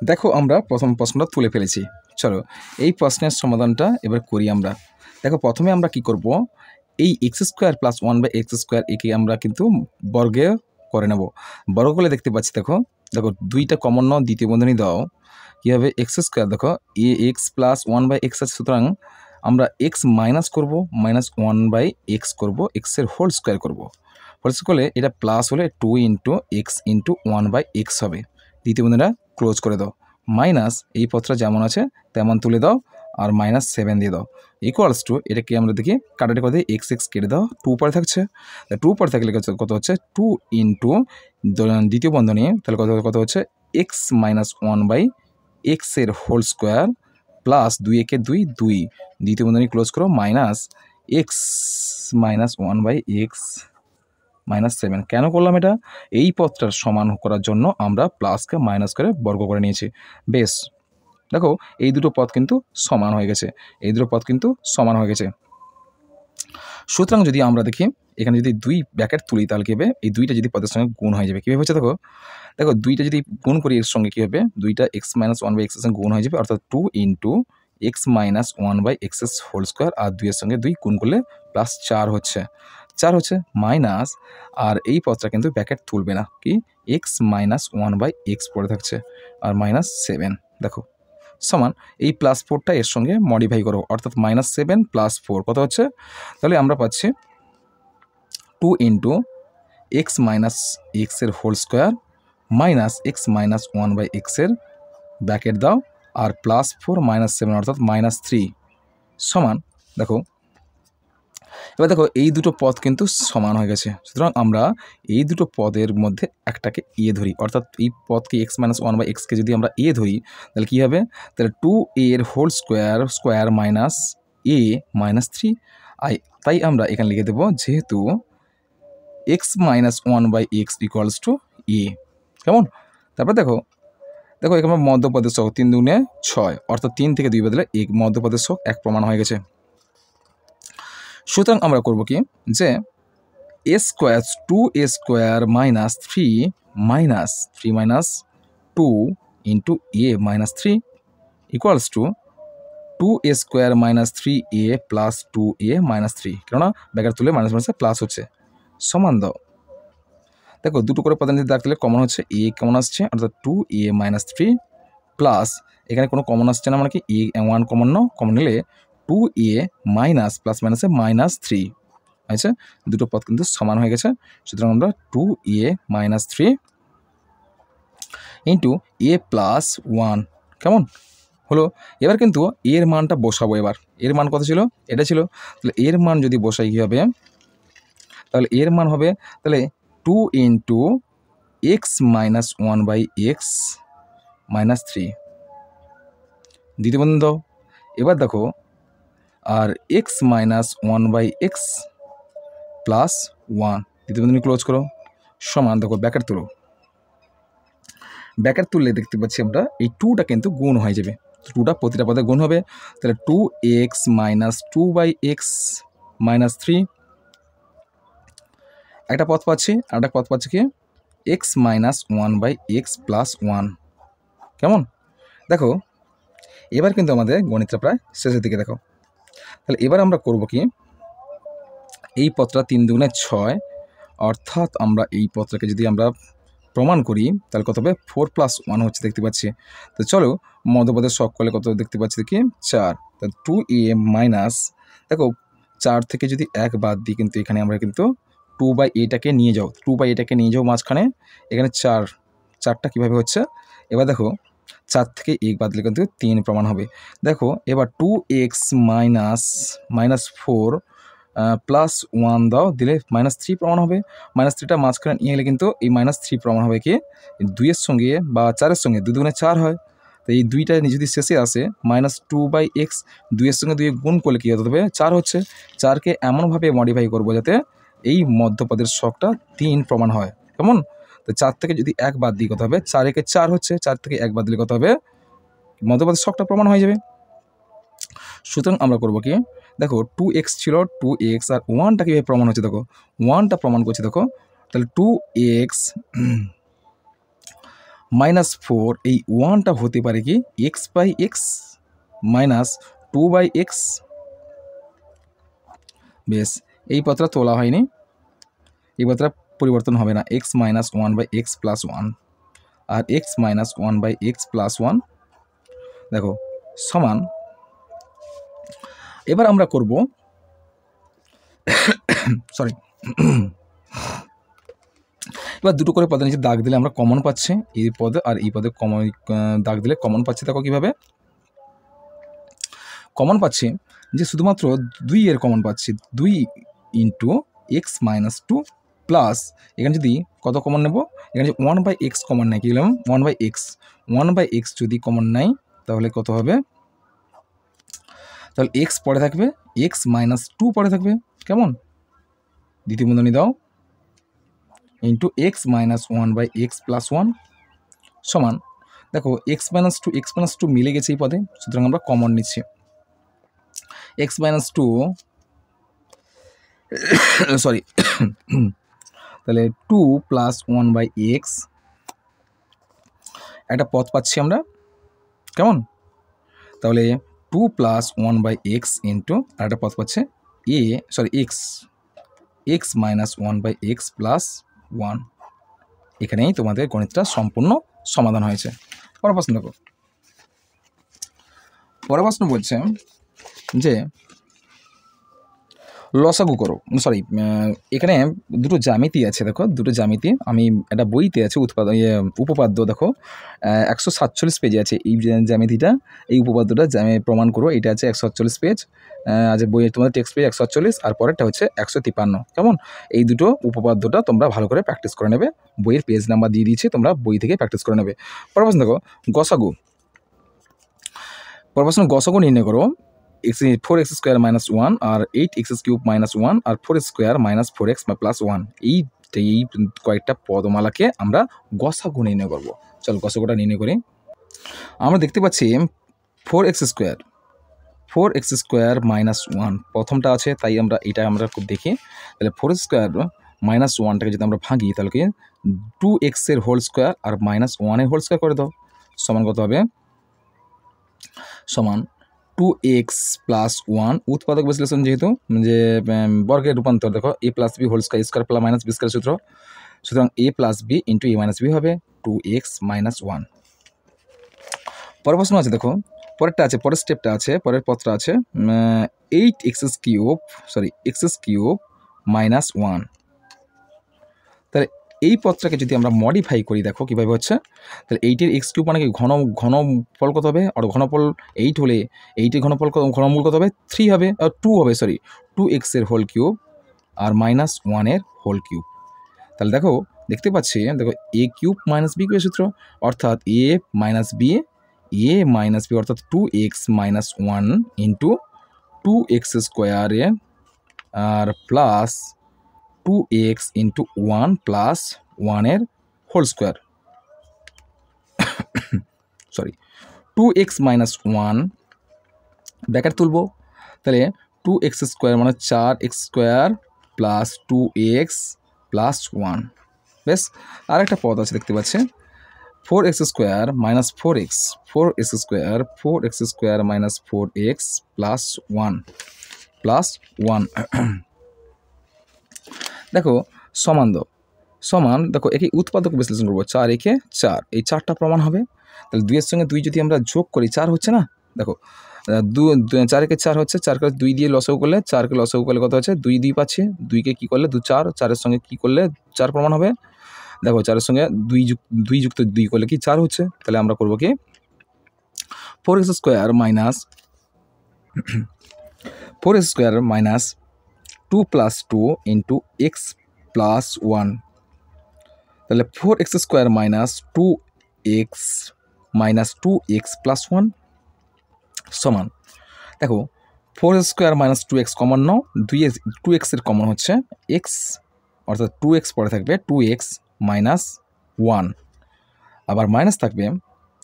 Speaker 1: দেখো আমরা প্রথম প্রশ্নটা তুলে ফেলেছি। চলো এই প্রশ্নের সমাধানটা এবার করি আমরা। দেখো প্রথমে আমরা কি করব, এই x² + 1/x² একে আমরা কিন্তু বর্গে করে নেব। বর্গ করলে দেখতে পাচ্ছি, দেখো দেখো দুইটা কমন নাও, দ্বিতীয় বন্ধনী দাও, কী হবে x², দেখো ax + 1/x আছে, সুতরাং আমরা x মাইনাস করব, -1/x করব, x-এর হোল স্কোয়ার করব। হোল স্কোয়ার করলে এটা প্লাস হলে 2 × x × 1/x হবে। দ্বিতীয় বন্ধনীটা ক্লোজ করে দাও, মাইনাস এই পথটা যেমন আছে তেমন তুলে দাও আর -7 দিয়ে দাও, ইকুয়ালস টু এটাকে আমরা দেখি কাটাটি করে দিই, x কেটে দাও, 2 পরে থাকছে। 2 পরে থাকলে কত হচ্ছে, 2 × দ্বিতীয় বন্ধনী, তাহলে কত হচ্ছে x - 1/x এর হোল স্কোয়ার প্লাস 2 একে 2, 2 দ্বিতীয় বন্ধনী ক্লোজ করো, মাইনাস x - 1/x -7। কেন করলাম এটা? এই পথটার সমান করার জন্য আমরা প্লাসকে মাইনাস করে বর্গ করে নিয়েছি। বেশ, দেখো এই দুটো পথ কিন্তু সমান হয়ে গেছে, এই দুটো পথ কিন্তু সমান হয়ে গেছে। সুতরাং যদি আমরা দেখি এখানে যদি 2 ব্র্যাকেট তুলি, তাহলে কী হবে, এই 2টা যদি পদের সঙ্গে গুণ হয়ে যাবে। কীভাবে হচ্ছে দেখো, 2টা যদি গুণ করি এর সঙ্গে কী হবে, 2টা x - 1/x এর সঙ্গে গুণ হয়ে যাবে, অর্থাৎ 2 × x - 1/x এর হোল স্কোয়ার, আর 2 এর সঙ্গে 2 গুণ করলে +4 হচ্ছে, 4 হচ্ছে, মাইনাস, আর এই পদটা কিন্তু ব্র্যাকেট তুলবে না, কি x - 1/x পড়ে থাকছে, আর -7 দেখো সমান এই +4টা এর সঙ্গে মডিফাই করো, অর্থাৎ -7 + 4 কত হচ্ছে, তাহলে আমরা পাচ্ছি 2 × x - x এর হোল স্কোয়ার - x - 1/x এর ব্র্যাকেট দাও, আর +4 -7 অর্থাৎ -3 সমান, দেখো এবার দেখো এই দুটো পদ কিন্তু সমান হয়ে গেছে। সুতরাং আমরা এই দুটো পদের মধ্যে একটাকে এ ধরি, অর্থাৎ এই পদকে x - 1/x-কে যদি আমরা এ ধরি, তাহলে কী হবে, তাহলে 2a এর হোল স্কোয়ার মাইনাস a -3। তাই আমরা এখানে লিখে দেবো, যেহেতু x - 1/x = a, কেমন? তারপর দেখো এখানে মধ্যপদের সহগ 3 × 6, অর্থাৎ 3 থেকে 2 বদলে এই মধ্যপদের সহগ 1 প্রমাণ হয়ে গেছে। সুতরাং আমরা করব কি, যে a² 3 - 2 × a - 3 equals to 2a² - 3a + 2a - 3, কেননা ব্র্যাকেট তুলে মাইনাস মাইনাসে প্লাস হচ্ছে, সমান দাও। দেখো দুটো করে পদান্তিক দাগ দিলে কমন হচ্ছে, a কমন আসছে, অর্থাৎ 2a - 3 প্লাস এখানে কোনো কমন আসছে না, মানে কি a1 কমন নাও, কমন নিলে 2a মাইনাস প্লাস মাইনাসে -3 আচ্ছা, দুটো পদ কিন্তু সমান হয়ে গেছে। সুতরাং আমরা 2a - 3 × a + 1 কেমন হলো। এবার কিন্তু এর মানটা বসাবো। এবার এর মান কত ছিল, এটা ছিল, তাহলে এর মান যদি বসাই কী হবে, তাহলে এর মান হবে, তাহলে 2 × x - 1/x - 3 দ্বিতীয় বন্ধনী দাও। এবার দেখো আর x - 1/x + 1 দ্বিতীয় বন্ধনী ক্লোজ করো, সমান, দেখো ব্র্যাকেট তুলো, ব্র্যাকেট তুললে দেখতে পাচ্ছি আমরা এই 2টা কিন্তু গুণ হয়ে যাবে, 2টা প্রতিটা পদে গুণ হবে, তাহলে 2x - 2/x - 3 একটা পদ পাচ্ছি, আর একটা পদ পাচ্ছি কি x - 1/x + 1, কেমন? দেখো এবার কিন্তু আমাদের গণিতটা প্রায় শেষের দিকে। দেখো তাহলে এবার আমরা করব কি, এই পদটা 3 × 6, অর্থাৎ আমরা এই পদটাকে যদি আমরা প্রমাণ করি তাহলে কত হবে, 4 + 1 হচ্ছে, দেখতে পাচ্ছি। তো চলো মধ্যপদের সহগ করলে কত দেখতে পাচ্ছি, দেখি 4, তাহলে 2a মাইনাস, দেখো 4 থেকে যদি 1 বাদ দিই, কিন্তু এখানে আমরা কিন্তু 2/aটাকে নিয়ে যাও, 2/aটাকে নিয়ে যাও মাঝখানে, এখানে 4টা কীভাবে হচ্ছে, এবার দেখো 4 থেকে 1 বাদ দিলে কিন্তু 3 প্রমাণ হবে। দেখো এবার 2x - 4 + 1 দাও, দিলে -3 প্রমাণ হবে, -3টা মাঝখানে নিয়ে গেলে কিন্তু এই -3 প্রমাণ হবে কি 2-এর সঙ্গে বা 4-এর সঙ্গে 2 × 4 হয়, তো এই 2টা যদি শেষে আসে -2/x 2-এর সঙ্গে 2 গুণ করলে কী হতে হবে, 4 হচ্ছে। 4কে এমনভাবে মডিফাই করবো যাতে এই মধ্যপদের সহগটা 3 প্রমাণ হয়, কেমন? তো 4 থেকে যদি 1 বাদ দিই কত হবে, 4 একে 4 হচ্ছে, 4 থেকে 1 বাদ দিলে কত হবে, মধ্যপদের ছকটা প্রমাণ হয়ে যাবে। সুতরাং আমরা করবো কি, দেখো 2x ছিল, 2x আর 1টা কীভাবে প্রমাণ হচ্ছে দেখো, 1টা প্রমাণ করছি দেখো, তাহলে 2x -4 এই 1টা হতে পারে কি x/x -2/x। বেশ, এই পদটা তোলা হয়নি, এই পদটা পরিবর্তন হবে না, x - 1/x + 1 আর x - 1/x + 1 দেখো সমান। এবার আমরা করব সরি এবার দুটো করে পদের নিচে দাগ দিলে আমরা কমন পাচ্ছি, এই পদে আর এই পদে কমন দাগ দিলে কমন পাচ্ছি। দেখো কীভাবে কমন পাচ্ছি, যে শুধুমাত্র 2 এর কমন পাচ্ছি, 2 × x - 2 প্লাস এখানে যদি কত কমন নেব, এখানে 1/x কমন নেয়, কী বললাম 1/x যদি কমন নেয় তাহলে কত হবে, তাহলে x পরে থাকবে, x - 2 পরে থাকবে, কেমন, দ্বিতীয় বন্ধনী দাও, ইন্টু x - 1/x + 1 সমান। দেখো x - 2 মিলে গেছে এই পদে, সুতরাং আমরা কমন নিচ্ছি, x - 2 সরি তাহলে 2 + 1/x একটা পদ পাচ্ছি আমরা, কেমন, তাহলে 2 + 1/x ইন্টু আর একটা পদ পাচ্ছে x - 1/x + 1। এখানেই তোমাদের গণিতটা সম্পূর্ণ সমাধান হয়েছে। পরের প্রশ্ন দেখো, পরের প্রশ্ন বলছে যে লসাগু করো, সরি এখানে দুটো জ্যামিতি আছে, দেখো দুটো জ্যামিতি আমি একটা বইতে আছে উপপাদ্য, দেখো 147 পেজে আছে এই জ্যামিতিটা, এই উপপাদ্যটা প্রমাণ করো, এটা আছে 147 পেজ, আজ বইয়ে তোমাদের টেক্সট পেজ 148 আর পরেরটা হচ্ছে 153, কেমন, এই দুটো উপপাদ্যটা তোমরা ভালো করে প্র্যাকটিস করে নেবে, বইয়ের পেজ নাম্বার দিয়ে দিয়েছি, তোমরা বই থেকে প্র্যাকটিস করে নেবে। পরের প্রশ্ন দেখো গসাগু, পরের প্রশ্ন গসাগু নির্ণয় করো, 4x² - 1 আর 8x³ - 1 আর 4² - 4x + 1 এই কয়েকটা পদমালাকে আমরা গসাগু নির্ণয় করব। চলো গসাগুটা নির্ণয় করি। আমরা দেখতে পাচ্ছি 4x² - 1 প্রথমটা আছে, তাই এটা আমরা খুব দেখি, তাহলে 4² - 1টাকে যদি আমরা ভাঙি তাহলে কি 2x এর হোল স্কোয়ার আর -1 এর হোল স্কোয়ার করে দাও, সমান কত হবে, সমান 2x + 1 উৎপাদক বিশ্লেষণ, যেহেতু যে বর্গের রূপান্তর, দেখো a + b whole square square + b square সূত্র, সুতরাং a + b × a - b হবে 2x - 1। পরের প্রশ্ন আছে, দেখো পরেরটা আছে, পরের স্টেপটা আছে, পরের পথটা আছে 8x³ - 1, তাহলে এই পথটাকে যদি আমরা মডিফাই করি, দেখো কীভাবে হচ্ছে, তাহলে 8-এর x³ মানে কি ঘনফল কত হবে, আর ঘনফল 8 হলে 8-এর ঘনমূল কত হবে, 3 হবে, 2 হবে, 2x এর হোল কিউব আর -1 এর হোল কিউব। তাহলে দেখো দেখতে পাচ্ছি, দেখো a³ - b সূত্র, অর্থাৎ a - b অর্থাৎ 2x - 1 ইন্টু 2x² আর প্লাস 2x × 1 + 1 এর হোল স্কোয়ার, 2x - 1 ব্র্যাকেট তুলব, তাহলে 2x² মানে 4x² + 2x + 1। বেশ, আর একটা পদ আছে দেখতে পাচ্ছি 4x² - 4x 4x² - 4x + 1 দেখো সমান সমান, দেখো একে উৎপাদক বিশ্লেষণ করবো, 4 একে 4, এই 4টা প্রমাণ হবে, তাহলে 2 এর সঙ্গে 2 যদি আমরা যোগ করি 4 হচ্ছে না, দেখো 4 একে 4 হচ্ছে, 4 কে 2 দিয়ে লসাগু করলে, 4কে লসাগু করলে কত আছে, 2 পাচ্ছি, 2কে কী করলে 2 4, 4-এর সঙ্গে কী করলে 4 প্রমাণ হবে, দেখো 4-এর সঙ্গে 2 যুক্ত 2 করলে কি 4 হচ্ছে, তাহলে আমরা করবো কি 4x² - 2 + 2 × x + 1, তাহলে 4x² - 2x + 1 সমান, দেখো 4² - 2x কমন নাও, 2x এর কমন হচ্ছে x, অর্থাৎ 2x পরে থাকবে 2x - 1, আবার মাইনাস থাকবে,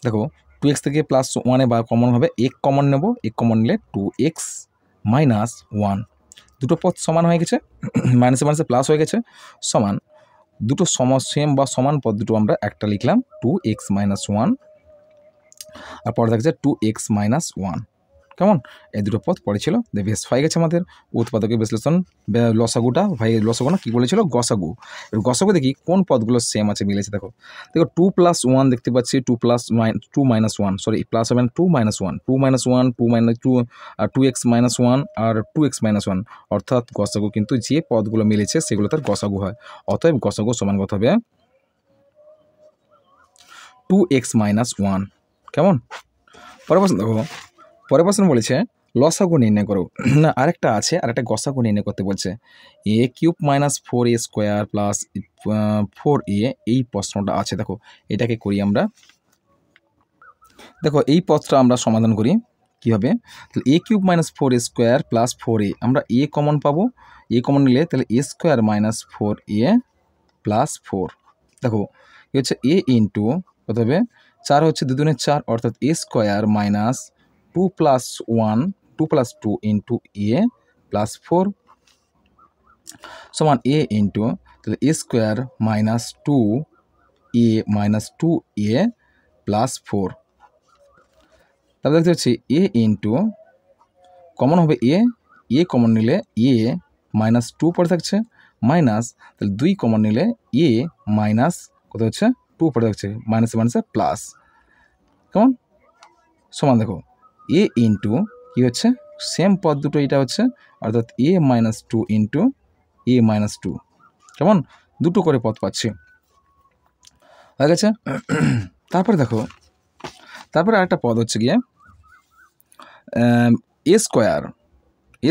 Speaker 1: দেখো 2x থেকে প্লাস 1-এ বা কমন হবে, এক কমন নেব, এক কমন নিলে 2x মাইনাস 1, দুটো পদ সমান হয়ে গেছে, মাইনাসে মাইনাসে প্লাস হয়ে গেছে, সমান দুটো সেম বা সমান পদ দুটো আমরা একটা লিখলাম 2x মাইনাস 1, আর পরে থাকছে 2x মাইনাস 1। কেমন, এই দুটো পদ পড়ে ছিল, বেশ হয়ে গেছে আমাদের উৎপাদকের বিশ্লেষণ। লসাগুটা ভাই, লসাগু না কি বলেছিল, গসাগু। গসাগু দেখি কোন পদগুলো সেম আছে, মিলেছে। দেখো 2 প্লাস 1 দেখতে পাচ্ছি, 2 মাইনাস 1, সরি প্লাস হবে না, 2 মাইনাস 1, 2 মাইনাস 1, 2 মাইনাস 2, আর 2x মাইনাস 1 আর 2x মাইনাস 1, অর্থাৎ গসাগু কিন্তু যে পদগুলো মিলেছে সেগুলো তার গসাগু হয়। অতএব গসাগু সমান কত হবে, 2x মাইনাস 1। কেমন, পরের প্রশ্ন দেখো, পরের প্রশ্ন বলেছে লসাগু নির্ণয় করো। না, আরেকটা আছে, আরেকটা গসাগু নির্ণয় করতে বলছে, a cube minus 4a square plus 4a, এই প্রশ্নটা আছে। দেখো এটাকে করি আমরা, দেখো এই পদটা আমরা সমাধান করি কী হবে, তাহলে a cube minus 4a square plus 4a, আমরা a কমন পাবো, a কমন নিলে তাহলে a square minus 4a plus 4। দেখো কি হচ্ছে, a ইন্টু কত হবে, 4 হচ্ছে 2 দুগুণে 4, অর্থাৎ a square minus 2 plus 1, 2 plus 2 into a plus 4 সমান a ইন্টু, তাহলে a square minus 2a minus 2a plus 4। তারপরে দেখতে পাচ্ছি a ইন্টু, কমন হবে a কমন নিলে a মাইনাস 2 পড়ে থাকছে, মাইনাস তাহলে 2 কমন নিলে a মাইনাস কত হচ্ছে 2 পড়ে থাকছে, মাইনাসে মাইনাসে প্লাস। কেমন, সমান দেখো a ইন্টু কী হচ্ছে, সেম পদ দুটো এটা হচ্ছে, অর্থাৎ a minus 2 into a minus 2। কেমন, দুটো করে পদ পাচ্ছি, হয়ে গেছে। তারপরে দেখো, তারপরে আরেকটা পদ হচ্ছে গিয়ে a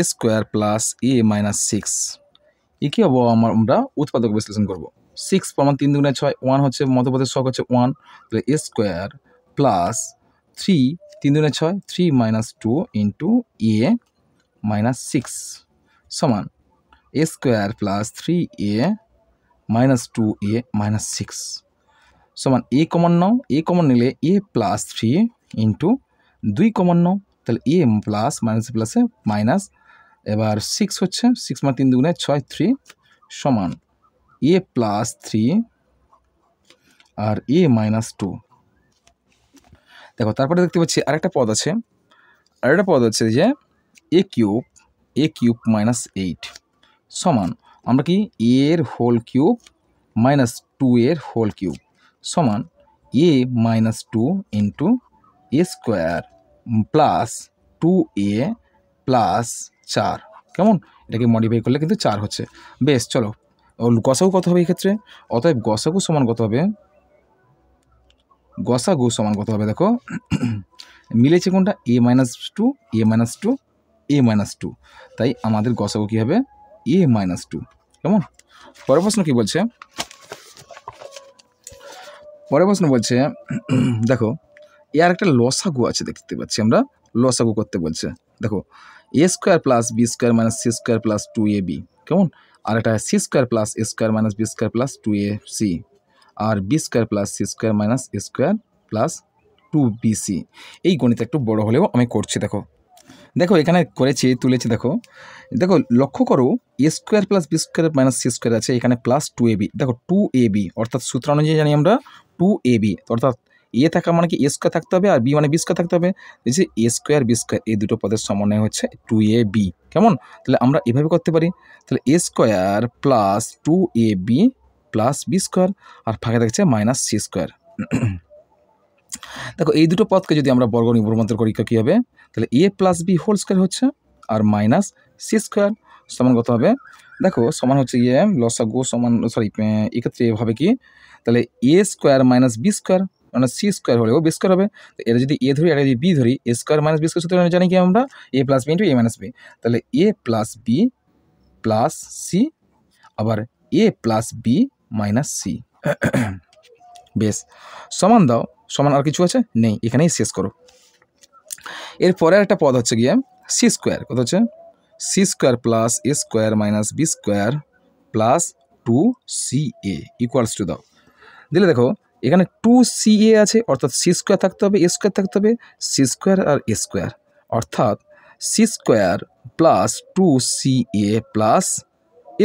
Speaker 1: square plus a minus 6, এ কী হবো, আমরা উৎপাদক বিশ্লেষণ করবো। 6 প্রমাণ 3 দুগুণে 6, 1 হচ্ছে মধ্যপদের শখ হচ্ছে 1, তাহলে a স্কোয়ার প্লাস 3, 3 দুগুণে 6, 3 মাইনাস 2 ইন্টু a মাইনাস 6 সমান a square plus 3a minus 2a minus 6 সমান a common now, a common নিলে a প্লাস 3 ইন্টু 2 কমন নাও, তাহলে a প্লাস মাইনাস প্লাসে মাইনাস, এবার 6 হচ্ছে, 6 মানে 3 দুগুণে 6, 3 সমান a প্লাস 3 আর a মাইনাস 2। দেখো তারপরে দেখতে পাচ্ছি আরেকটা পদ আছে, আরেকটা পদ হচ্ছে যে a কিউব মাইনাস 8 সমান, আমরা কি a এর হোল কিউব মাইনাস 2 এর হোল কিউব সমান a minus 2 into a square plus 2a plus 4। কেমন, এটাকে মডিফাই করলে কিন্তু 4 হচ্ছে। বেশ, চলো গসাগু কত হবে এই ক্ষেত্রে, অতএব গসাগু সমান কত হবে, গসাগু সমান কত হবে, দেখো মিলেছে কোনটা, a minus 2, a minus 2, a minus 2, তাই আমাদের গসাগু কী হবে, a মাইনাস 2। কেমন, পরের প্রশ্ন কী বলছে, পরের প্রশ্ন বলছে দেখো এ আর একটা লসাগু আছে, দেখতে পাচ্ছি আমরা লসাগু করতে বলছে। দেখো a square plus b square minus c square plus 2ab, কেমন, আর একটা c square plus a square minus b square plus 2ac, আর b square plus c square minus a square plus 2bc। এই গণিত একটু বড় হলেও আমি করছি। দেখো দেখো এখানে করেছি, তুলেছি, দেখো দেখো লক্ষ্য করো, a square plus b square minus c square আছে, এখানে প্লাস 2ab, দেখো 2ab অর্থাৎ সূত্র অনুযায়ী জানি আমরা 2ab, অর্থাৎ এ থাকা মানে কি a স্কোয়ার থাকতে হবে, আর b মানে b স্কোয়ার থাকতে হবে, এই যে a স্কোয়ার b স্কোয়ার এই দুটো পদের সমন্বয় হচ্ছে 2ab। কেমন, তাহলে আমরা এভাবে করতে পারি, তাহলে a square plus 2ab plus b square, আর ফাঁকে থাকছে মাইনাস c স্কোয়ার। দেখো এই দুটো পদকে যদি আমরা বর্গ রূপান্তর করি কী হবে, তাহলে a plus b whole square হচ্ছে, আর মাইনাস c স্কোয়ার সমান কত হবে, দেখো সমান হচ্ছে লসাগু সমান, সরি এক্ষেত্রে হবে কি, তাহলে a square minus b square মানে c স্কোয়ার হলেও b স্কোয়ার হবে, এটা যদি a ধরি, এটা যদি b ধরি, a square minus b square সূত্র জানি কি আমরা, a plus b into a minus b, তাহলে a plus b plus c, আবার a plus b minus c। বেশ, সমান দাও, সমান আর কিছু আছে নেই, এখানেই শেষ করো। এরপরে একটা পদ হচ্ছে গিয়ে সি স্কোয়ার, কত হচ্ছে c square plus a square minus b square plus 2ca equals to দাও। দিলে দেখো এখানে 2CA আছে, অর্থাৎ সি স্কোয়ার থাকতে হবে, এ স্কোয়ার থাকতে হবে, সি স্কোয়ার আর এ স্কোয়ার, অর্থাৎ c square plus 2CA plus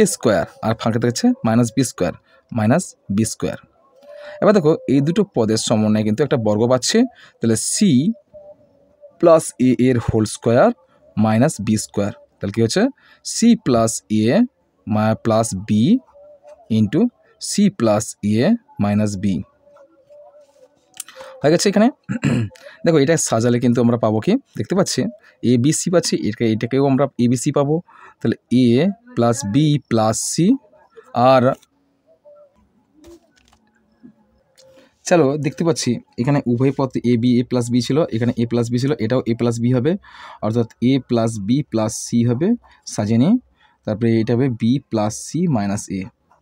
Speaker 1: a square, আর ফাঁকে থাকছে minus b square minus b square. এবার দেখো এই দুটো পদের সমন্বয়ে কিন্তু একটা বর্গ পাচ্ছে, তাহলে সি প্লাস এ এর whole square minus b square, তাহলে কী হচ্ছে c plus a plus b into c plus a minus b হয়ে গেছে এখানে। দেখো এটা সাজালে কিন্তু আমরা পাবো কি, দেখতে পাচ্ছি এ বি সি পাচ্ছি, এটাকেও আমরা এ বি সি পাবো, তাহলে a plus B plus C. আর চলো দেখতে পাচ্ছি এখানে উভয় পথ A B A plus B ছিল, এখানে এ প্লাস বি ছিল, এটাও এ প্লাস বি হবে, অর্থাৎ এ প্লাস বি প্লাস সি হবে, সাজিয়ে নিই। তারপরে এটা হবে বি প্লাস সি মাইনাস এ।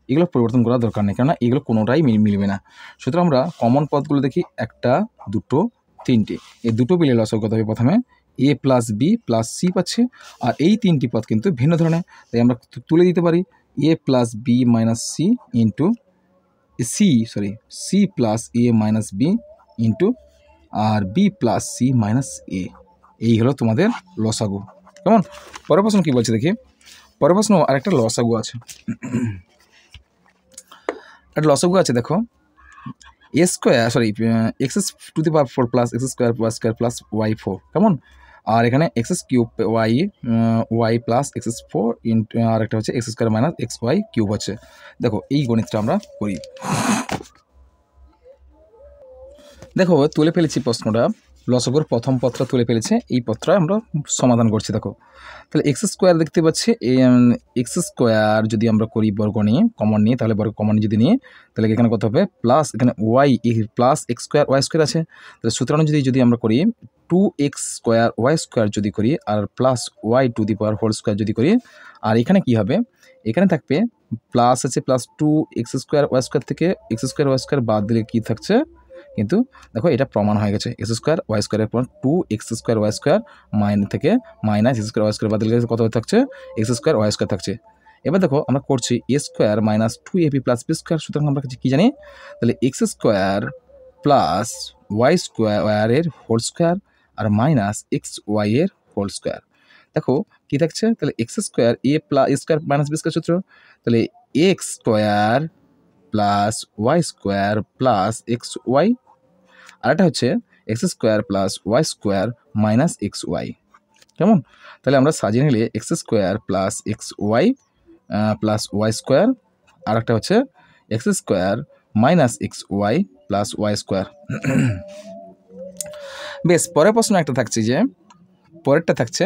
Speaker 1: এগুলো পরিবর্তন করার দরকার নেই, কেননা এগুলো কোনোটাই মিলবে না। সুতরাং আমরা কমন পদগুলো দেখি, একটা দুটো তিনটে, এই দুটো মিলে লসাগু কত হবে, প্রথমে এ প্লাস বি প্লাস সি পাচ্ছে, আর এই তিনটি পদ কিন্তু ভিন্ন ধরনের, তাই আমরা তুলে দিতে পারি a plus b minus c into c plus a minus b into আর b plus c minus a. এই হলো তোমাদের লসাগু। কেমন? পরের প্রশ্ন কী বলছে দেখি। পরের প্রশ্ন আরেকটা লসাগু আছে, একটা লসাগু আছে দেখো, a square x to the power 4 plus x square plus y 4, কেমন? আর এখানে x cube y plus x 4 into আর একটা হচ্ছে x square minus x y cube হচ্ছে। দেখো এই গণিতটা আমরা করি। দেখো তুলে ফেলেছি প্রশ্নটা, লসাগুর প্রথম পত্র তুলে ফেলেছে, এই পত্র আমরা সমাধান করছি। দেখো তাহলে এক্স স্কোয়ার দেখতে পাচ্ছি, এক্স স্কোয়ার যদি আমরা করি বর্গ নিয়ে কমন নিয়ে, তাহলে বর্গ কমন যদি নিয়ে, তাহলে এখানে কত হবে প্লাস, এখানে y plus x square y square আছে, তাহলে সুতরাং যদি আমরা করি 2x স্কোয়ার ওয়াই স্কোয়ার যদি করি, আর plus y to the power whole square যদি করি, আর এখানে কি হবে, এখানে থাকবে প্লাস আছে, plus 2x square y square থেকে এক্স স্কোয়ার ওয়াই স্কোয়ার বাদ দিলে কী থাকছে, কিন্তু দেখো এটা প্রমাণ হয়ে গেছে, এক্স স্কোয়ার ওয়াই স্কোয়ারের পর 2x স্কোয়ার ওয়াই স্কোয়ার থেকে minus x square y square বাদ দিলে কত থাকছে, এক্স স্কোয়ার ওয়াই স্কোয়ার থাকছে। এবার দেখো আমরা করছি a square minus 2ab plus b square, সুতরাং আমরা কী জানি, তাহলে এক্স স্কোয়ার প্লাস ওয়াই স্কোয়ারের হোল স্কোয়ার আর মাইনাস এক্স ওয়াই এর হোল স্কোয়ার। দেখো কী থাকছে, তাহলে x square a plus square minus b square সূত্র, তাহলে x square plus y square plus x y, আর এটা হচ্ছে x square plus y square minus x y. কেমন? তাহলে আমরা সাজিয়ে নিলে x square plus x y plus y square, আর একটা হচ্ছে x square minus x y plus y square. বেশ, পরের প্রশ্ন একটা থাকছে যে, পরেরটা থাকছে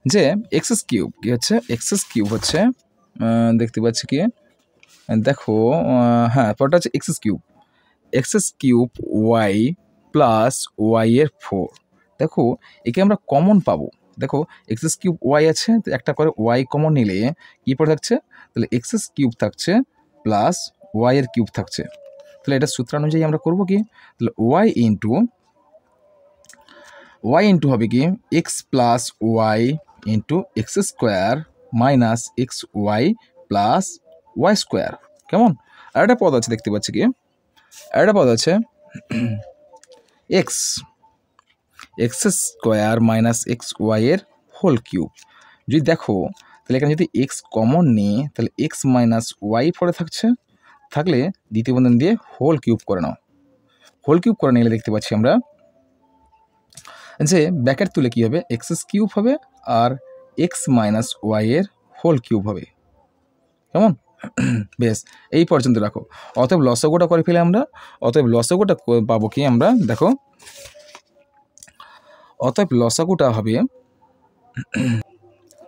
Speaker 1: যে এক্স কিউব কি হচ্ছে, এক্স কিউব হচ্ছে দেখতে পাচ্ছি কি, দেখো হ্যাঁ পরেরটা হচ্ছে x cube y plus y এর 4। দেখো একে আমরা কমন পাবো, দেখো এক্স কিউব ওয়াই আছে, একটা করে ওয়াই কমন নিলে কী পড়ে থাকছে, তাহলে এক্স কিউব থাকছে প্লাস ওয়াই এর কিউব থাকছে, তাহলে এটা সূত্র অনুযায়ী আমরা করবো কি, তাহলে ওয়াই ইন্টু হবে কি x plus y into x square minus x y plus y square. কেমন? আর একটা পদ আছে দেখতে পাচ্ছি কি, একটা পদ আছে x square minus x y এর হোল কিউব। যদি দেখো তাহলে এখানে যদি এক্স কমন নিই, তাহলে এক্স মাইনাস ওয়াই পড়ে থাকলে দ্বিতীয় বন্ধন দিয়ে হোল কিউব করে নাও, হোল কিউব করে নিলে দেখতে পাচ্ছি আমরা যে ব্যাকেট তুলে কী হবে, এক্স কিউব হবে আর এক্স মাইনাস ওয়াই এর হোল কিউব হবে। কেমন? বেশ, এই পর্যন্ত রাখো। অতএব লসাগুটা করে ফেলে আমরা, অতএব লসাগুটা পাবো কি আমরা, দেখো অতএব লসাগুটা হবে,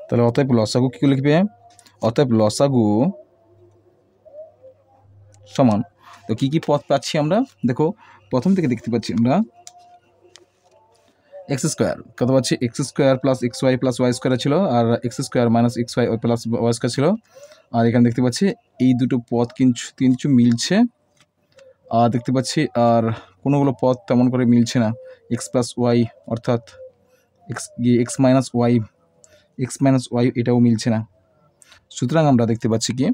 Speaker 1: তাহলে অতএব লসাগু কী লিখবে, অতএব লসাগু সমান, তো কী কী পদ পাচ্ছি আমরা, দেখো প্রথম থেকে দেখতে পাচ্ছি আমরা এক্স স্কোয়ার কত পাচ্ছি, x square plus x y plus y square ছিল, আর x square minus x y plus y square ছিল, আর এখানে দেখতে পাচ্ছি এই দুটো পদ কিছু মিলছে, আর দেখতে পাচ্ছি আর কোনোগুলো পদ তেমন করে মিলছে না, এক্স প্লাস ওয়াই অর্থাৎ এক্স মাইনাস ওয়াই এটাও মিলছে না। সুতরাং আমরা দেখতে পাচ্ছি কি,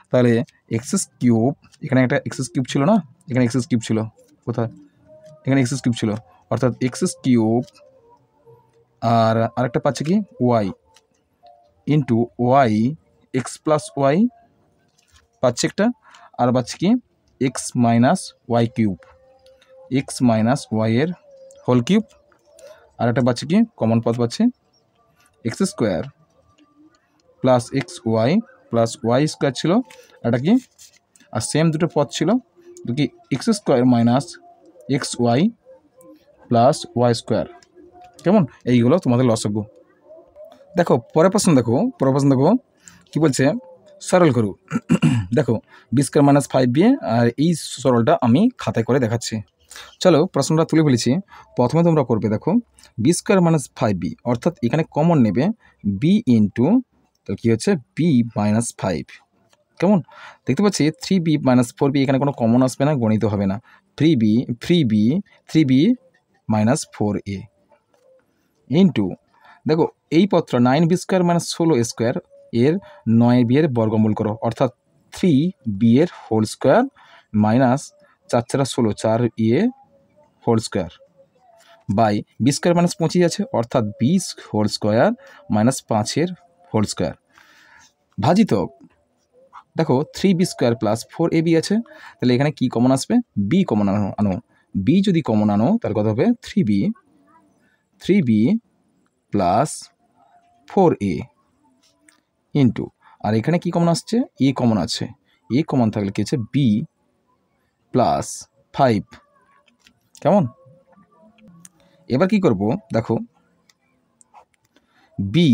Speaker 1: তাহলে এক্স কিউব, এখানে একটা এক্স কিউব ছিল না, এখানে এক্স কিউব ছিল, কোথায়, এখানে এক্স কিউব ছিল, অর্থাৎ এক্স কিউব আর আরেকটা পাচ্ছে কি y into y x plus y পাচ্ছে একটা, আর পাচ্ছে কি x minus y cube, x minus y এর হোল কিউব, আর একটা পাচ্ছে কি কমন পদ পাচ্ছে x square plus x y plus y square ছিল, এটা কি আর সেম দুটো পদ ছিল কি x square minus x y plus y square. কেমন, এইগুলো তোমাদের লসাগু। দেখো পরের প্রশ্ন দেখো, পরের প্রশ্ন দেখো কী বলছে, সরল করু। দেখো বি স্কোয়ার মাইনাস 5b, আর এই সরলটা আমি খাতায় করে দেখাচ্ছি। চলো প্রশ্নটা তুলে ফেলেছি। প্রথমে তোমরা করবে দেখো বি স্কোয়ার মাইনাস 5b, অর্থাৎ এখানে কমন নেবে বি ইন্টু, তো কী হচ্ছে বি মাইনাস 5। কেমন, দেখতে পাচ্ছি 3b মাইনাস 4b, এখানে কোনো কমন আসবে না, গণিত হবে না। 3b মাইনাস 4a ইন্টু, দেখো এই পত্র 9b স্কোয়ার মাইনাস 16 স্কোয়ার এর 9b এর বর্গমূল করো, অর্থাৎ 3b এর whole square minus 4 4 16 4a whole square by b square minus 25 আছে, অর্থাৎ 20 হোল স্কোয়ার মাইনাস 5 এর হোল স্কোয়ার ভাজিত, দেখো 3b স্কোয়ার প্লাস 4ab আছে, তাহলে এখানে কি কমন আসবে, বি কমন আনো, বি যদি কমন আনো তাহলে কত হবে 3b প্লাস 4a ইন্টু, আর এখানে কি কমন আসছে, এ কমন আছে, এ কমন থাকলে কি হচ্ছে বি প্লাস 5। কেমন, এবার কি করব দেখো বি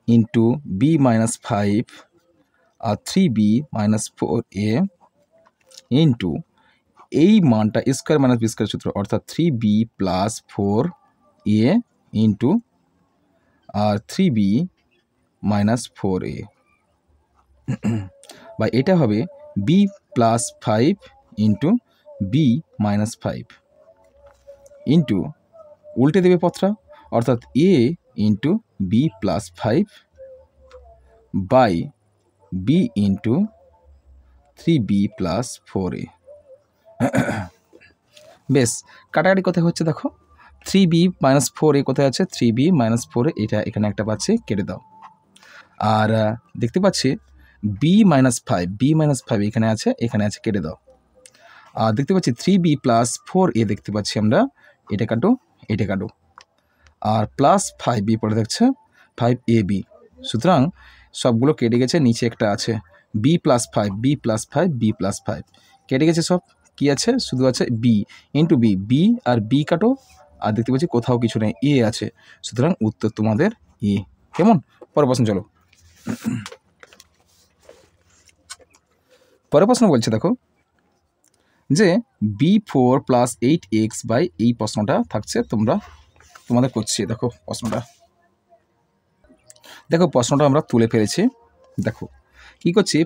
Speaker 1: ইন্টু বি মাইনাস 5 আর 3b মাইনাস 4a ইন্টু এই মানটা স্কোয়ার মাইনাস বি স্কোয়ার সূত্র, অর্থাৎ 3b প্লাস 4a ইন্টু আর 3b মাইনাস 4a বা এটা হবে b plus 5 into b minus 5 into উল্টে দেবে পথটা, অর্থাৎ a into b plus 5 by b into 3b plus 4a। বেশ, কাটাকাটি কোথায় হচ্ছে দেখো, 3b মাইনাস 4a কোথায় আছে, 3b মাইনাস 4a এটা এখানে একটা পাচ্ছি, কেটে দাও। আর দেখতে পাচ্ছি বি মাইনাস 5 এখানে আছে, কেটে দাও। আর দেখতে পাচ্ছি 3b প্লাস 4a দেখতে পাচ্ছি আমরা, এটা কাটো, এটা কাটো, আর প্লাস 5b পরে দেখছে 5ab, সুতরাং সবগুলো কেটে গেছে, নিচে একটা আছে বি প্লাস 5 কেটে গেছে সব, কি আছে শুধু আছে বি ইন্টু বি আর বি কাটো, আর দেখতে পাচ্ছি কোথাও কিছু নেই, এ আছে, সুতরাং উত্তর তোমাদের এ। কেমন, পরের প্রশ্ন চলো। পরের প্রশ্ন বলছে দেখো যে b4 প্লাস 8x বাই, এই প্রশ্নটা থাকছে, তোমাদের করছি। দেখো প্রশ্নটা আমরা তুলে ফেলেছি। দেখো কি করছি,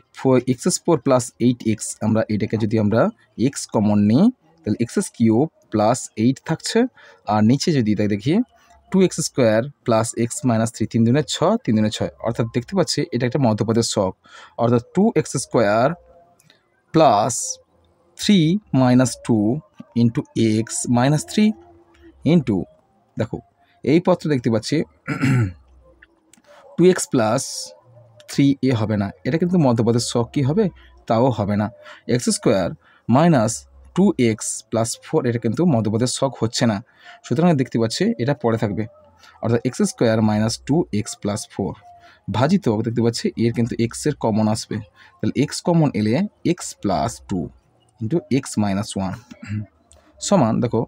Speaker 1: x4 প্লাস 8x, আমরা এটাকে যদি আমরা x কমন নিই তাহলে x কিউব প্লাস 8 থাকছে, আর নিচে যদি তাই দেখি 2x square plus x minus 3, 3 দুগুণে 6, 3 দুগুণে 6, অর্থাৎ দেখতে পাচ্ছি এটা একটা মধ্যপদের ছক, অর্থাৎ 2x square plus 3 minus 2 into x minus 3 into, দেখো এই পত্র দেখতে পাচ্ছি 2x প্লাস 3a হবে না, এটা কিন্তু মধ্যপদের ছক কি হবে, তাও হবে না। X square minus 2x plus 4 এটা কিন্তু মধ্যপদের ছক হচ্ছে না, সুতরাং দেখতে পাচ্ছি এটা পরে থাকবে, অর্থাৎ x square minus 2x plus 4 ভাজিত, দেখতে পাচ্ছি এর কিন্তু এক্সের কমন আসবে, তাহলে এক্স কমন এলে x plus 2 into x minus 1 সমান, দেখো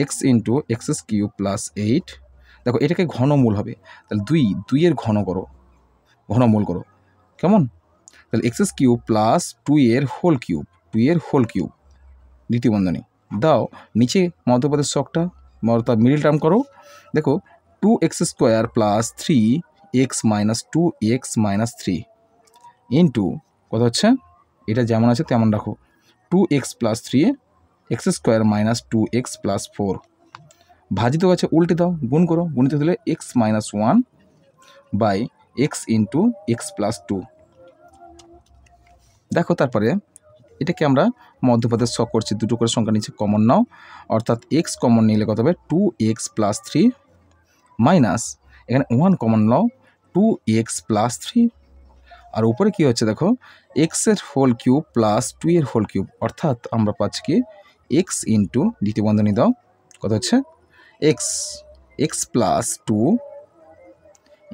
Speaker 1: x into x cube plus 8, দেখো এটাকে ঘনমূল হবে, তাহলে 2 এর ঘনমূল করো। কেমন, তাহলে এক্স কিউব প্লাস 2 এর হোল কিউব দ্বিতীয় বন্ধনী দাও, নিচে মধ্যপদের ছকটা অর্থাৎ মিডিল টার্ম করো, দেখো 2x square plus 3x minus 2x minus 3 into কত হচ্ছে, এটা যেমন আছে তেমন রাখো, 2x plus 3 x square minus 2x plus 4 ভাজিত আছে, উল্টে দাও, গুণ করো, গুণিত দিলে x minus 1 by x into x plus 2 দেখো তারপরে এটাকে আমরা মধ্যপদের ছক করছি, দুটো করে সংখ্যা নিচে কমন নাও, অর্থাৎ এক্স কমন নিলে কত হবে 2x + 3 মাইনাস এখানে 1 কমন নাও 2x + 3, আর উপরে কি হচ্ছে দেখো এক্সের হোল কিউব প্লাস 2 এর হোল কিউব, অর্থাৎ আমরা পাচ্ছি কি এক্স ইন্টু দ্বিতীয় বন্ধনী দাও কত হচ্ছে x plus 2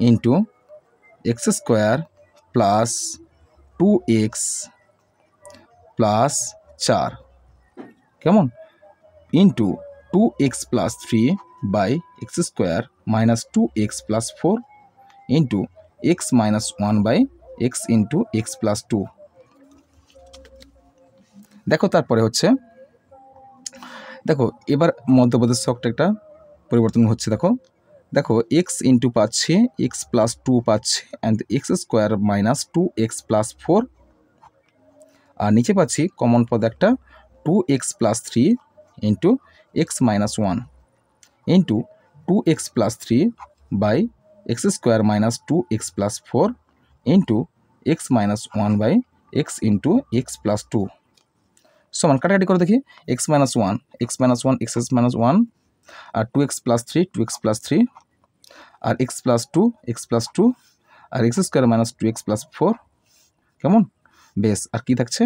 Speaker 1: into x square plus 2x plus 4 কেমন into 2x plus 3 by x square minus 2x plus 4 into x minus 1 by x into x plus 2। দেখো তারপরে হচ্ছে দেখো এবার মধ্যপদের ছকটা একটা পরিবর্তন হচ্ছে, দেখো এক্স ইন্টু পাচ্ছে এক্স প্লাস 2 পাচ্ছে and x square minus 2x plus 4, আর নিচে পাচ্ছি কমন পদ একটা 2x plus 3 into x minus 1 into 2x plus 3 by x square minus 2x plus 4 into x minus 1 by x into x plus 2 সমান কাটাকাটি করে দেখি x minus 1 x minus 1 x minus 1 আর 2x প্লাস 3 2x প্লাস 3 আর x plus 2 আর x square minus 2x plus 4 কেমন বেশ। আর কি থাকছে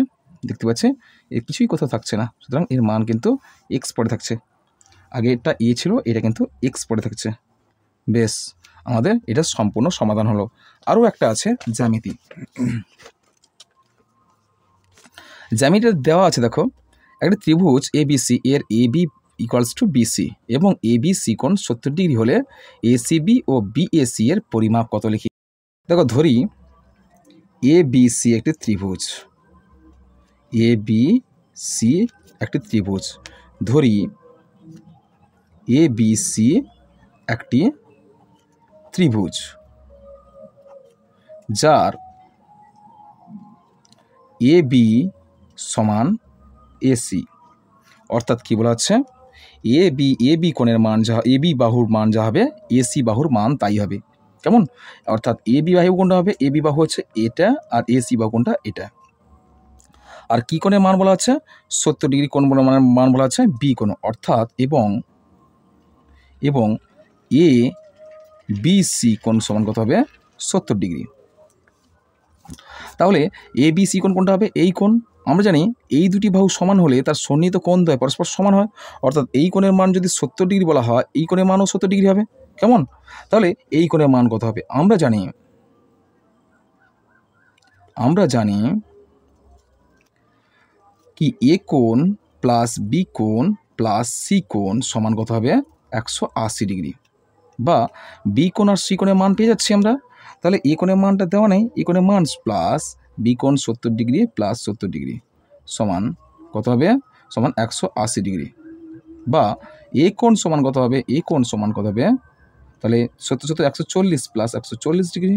Speaker 1: দেখতে পাচ্ছে এর কিছুই কোথাও থাকছে না, সুতরাং এর মান কিন্তু এক্স পড়ে থাকছে, আগে এটা এ ছিল এটা কিন্তু এক্স পড়ে থাকছে। বেশ আমাদের এটা সম্পূর্ণ সমাধান হলো। আরও একটা আছে জ্যামিতি, জ্যামিতি দেওয়া আছে দেখো একটা ত্রিভুজ ABC এর AB ইকুয়ালস টু BC এবং ABC কোণ 70 ডিগ্রি হলে ACB ও BAC এর পরিমাপ কত লিখি। দেখো ধরি ABC একটি ত্রিভুজ, ABC একটি ত্রিভুজ, ধরি ABC একটি ত্রিভুজ যার AB সমান AC, অর্থাৎ কি বলা হচ্ছে AB কোণের মান যা AB বাহুর মান যা হবে AC বাহুর মান তাই হবে, কেমন অর্থাৎ AB বাহু কোণটা হবে AB বাহু হচ্ছে এটা আর AC বাহু কোণটা এটা, আর কি কোণের মান বলা হচ্ছে 70 ডিগ্রি কোণ মান বলা হচ্ছে B কোণ, অর্থাৎ এবং ABC কোণ সমান কত হবে 70 ডিগ্রি। তাহলে ABC কোণ কোনটা হবে এই কোণ, আমরা জানি এই দুটি বাহু সমান হলে তার সন্নিহিত কোণ দ্বয় পরস্পর সমান হয়, অর্থাৎ এই কোণের মান যদি 70 ডিগ্রি বলা হয় এই কোণের মানও 70 ডিগ্রি হবে, কেমন তাহলে এই কোণের মান কত হবে আমরা জানি কি এ কোণ প্লাস বি কোণ প্লাস সি কোণ সমান কত হবে 180 ডিগ্রি, বা বি কোণ আর সি কোণের মান পেয়ে যাচ্ছি আমরা, তাহলে এ কোণের মানটা দেওয়া নেই, এ কোণের মান প্লাস বি কোণ 70 ডিগ্রি প্লাস 70 ডিগ্রি সমান কত হবে সমান 180 ডিগ্রি, বা এ কোণ সমান কত হবে এ কোণ সমান কত হবে তাহলে 70 140 প্লাস 140 ডিগ্রি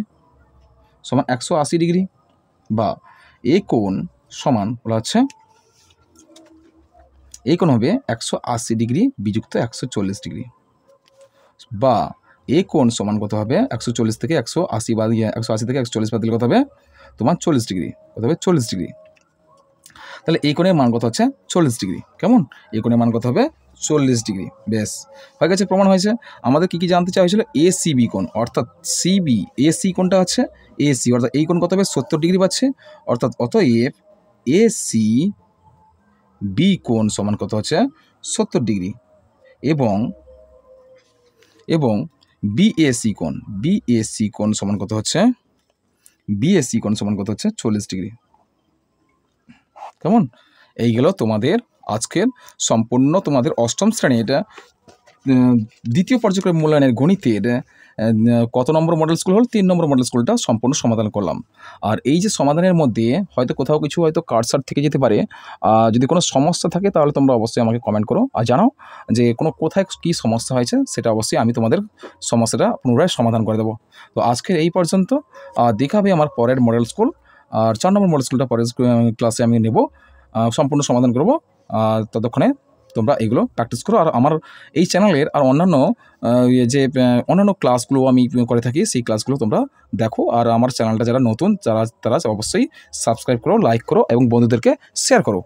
Speaker 1: সমান 180 ডিগ্রি, বা এ কোণ সমান বলা হচ্ছে এই কোণ হবে 180 ডিগ্রি বিযুক্ত 140 ডিগ্রি, বা এ কোণ সমান কত হবে 140 থেকে 180 বাদ 180 থেকে 140 বাদ দিলে কত হবে তোমার 40 ডিগ্রি, কত হবে 40 ডিগ্রি, তাহলে এই কোণের মান কত হচ্ছে 40 ডিগ্রি, কেমন এই কোণের মান কত হবে 40 ডিগ্রি। বেশ হয়ে গেছে, প্রমাণ হয়েছে। আমাদের কি জানতে চাওয়া হয়েছিল ACB কোণ, অর্থাৎ AC কোণটা হচ্ছে AC, অর্থাৎ এই কোণ কত হবে 70 ডিগ্রি পাচ্ছে, অর্থাৎ অতএব ACB কোণ সমান কত হচ্ছে 70 ডিগ্রি, এবং BAC কোণ সমান কত হচ্ছে 40 ডিগ্রি, কেমন এই গেল তোমাদের আজকের সম্পূর্ণ তোমাদের অষ্টম শ্রেণী এটা দ্বিতীয় পর্যায়ের মূল্যায়নের গণিতের কত নম্বর মডেল স্কুল হল 3 নম্বর মডেল স্কুলটা সম্পূর্ণ সমাধান করলাম। আর এই যে সমাধানের মধ্যে হয়তো কোথাও কিছু হয়তো কাটছাট থেকে যেতে পারে, যদি কোনো সমস্যা থাকে তাহলে তোমরা অবশ্যই আমাকে কমেন্ট করো আর জানাও যে কোথায় কী সমস্যা হয়েছে, সেটা অবশ্যই আমি তোমাদের সমস্যাটা পুনরায় সমাধান করে দেবো। তো আজকের এই পর্যন্ত, দেখাবে আমার পরের মডেল স্কুল, আর 4 নম্বর মডেল স্কুলটা পরের ক্লাসে আমি নেব, সম্পূর্ণ সমাধান করব। ততক্ষণে তোমরা এগুলো প্র্যাকটিস করো। আর আমার এই চ্যানেলের আর অন্যান্য অন্যান্য ক্লাসগুলো আমি করে থাকি, সেই ক্লাসগুলো তোমরা দেখো। আর আমার চ্যানেলটা যারা নতুন তারা অবশ্যই সাবস্ক্রাইব করো, লাইক করো এবং বন্ধুদেরকে শেয়ার করো।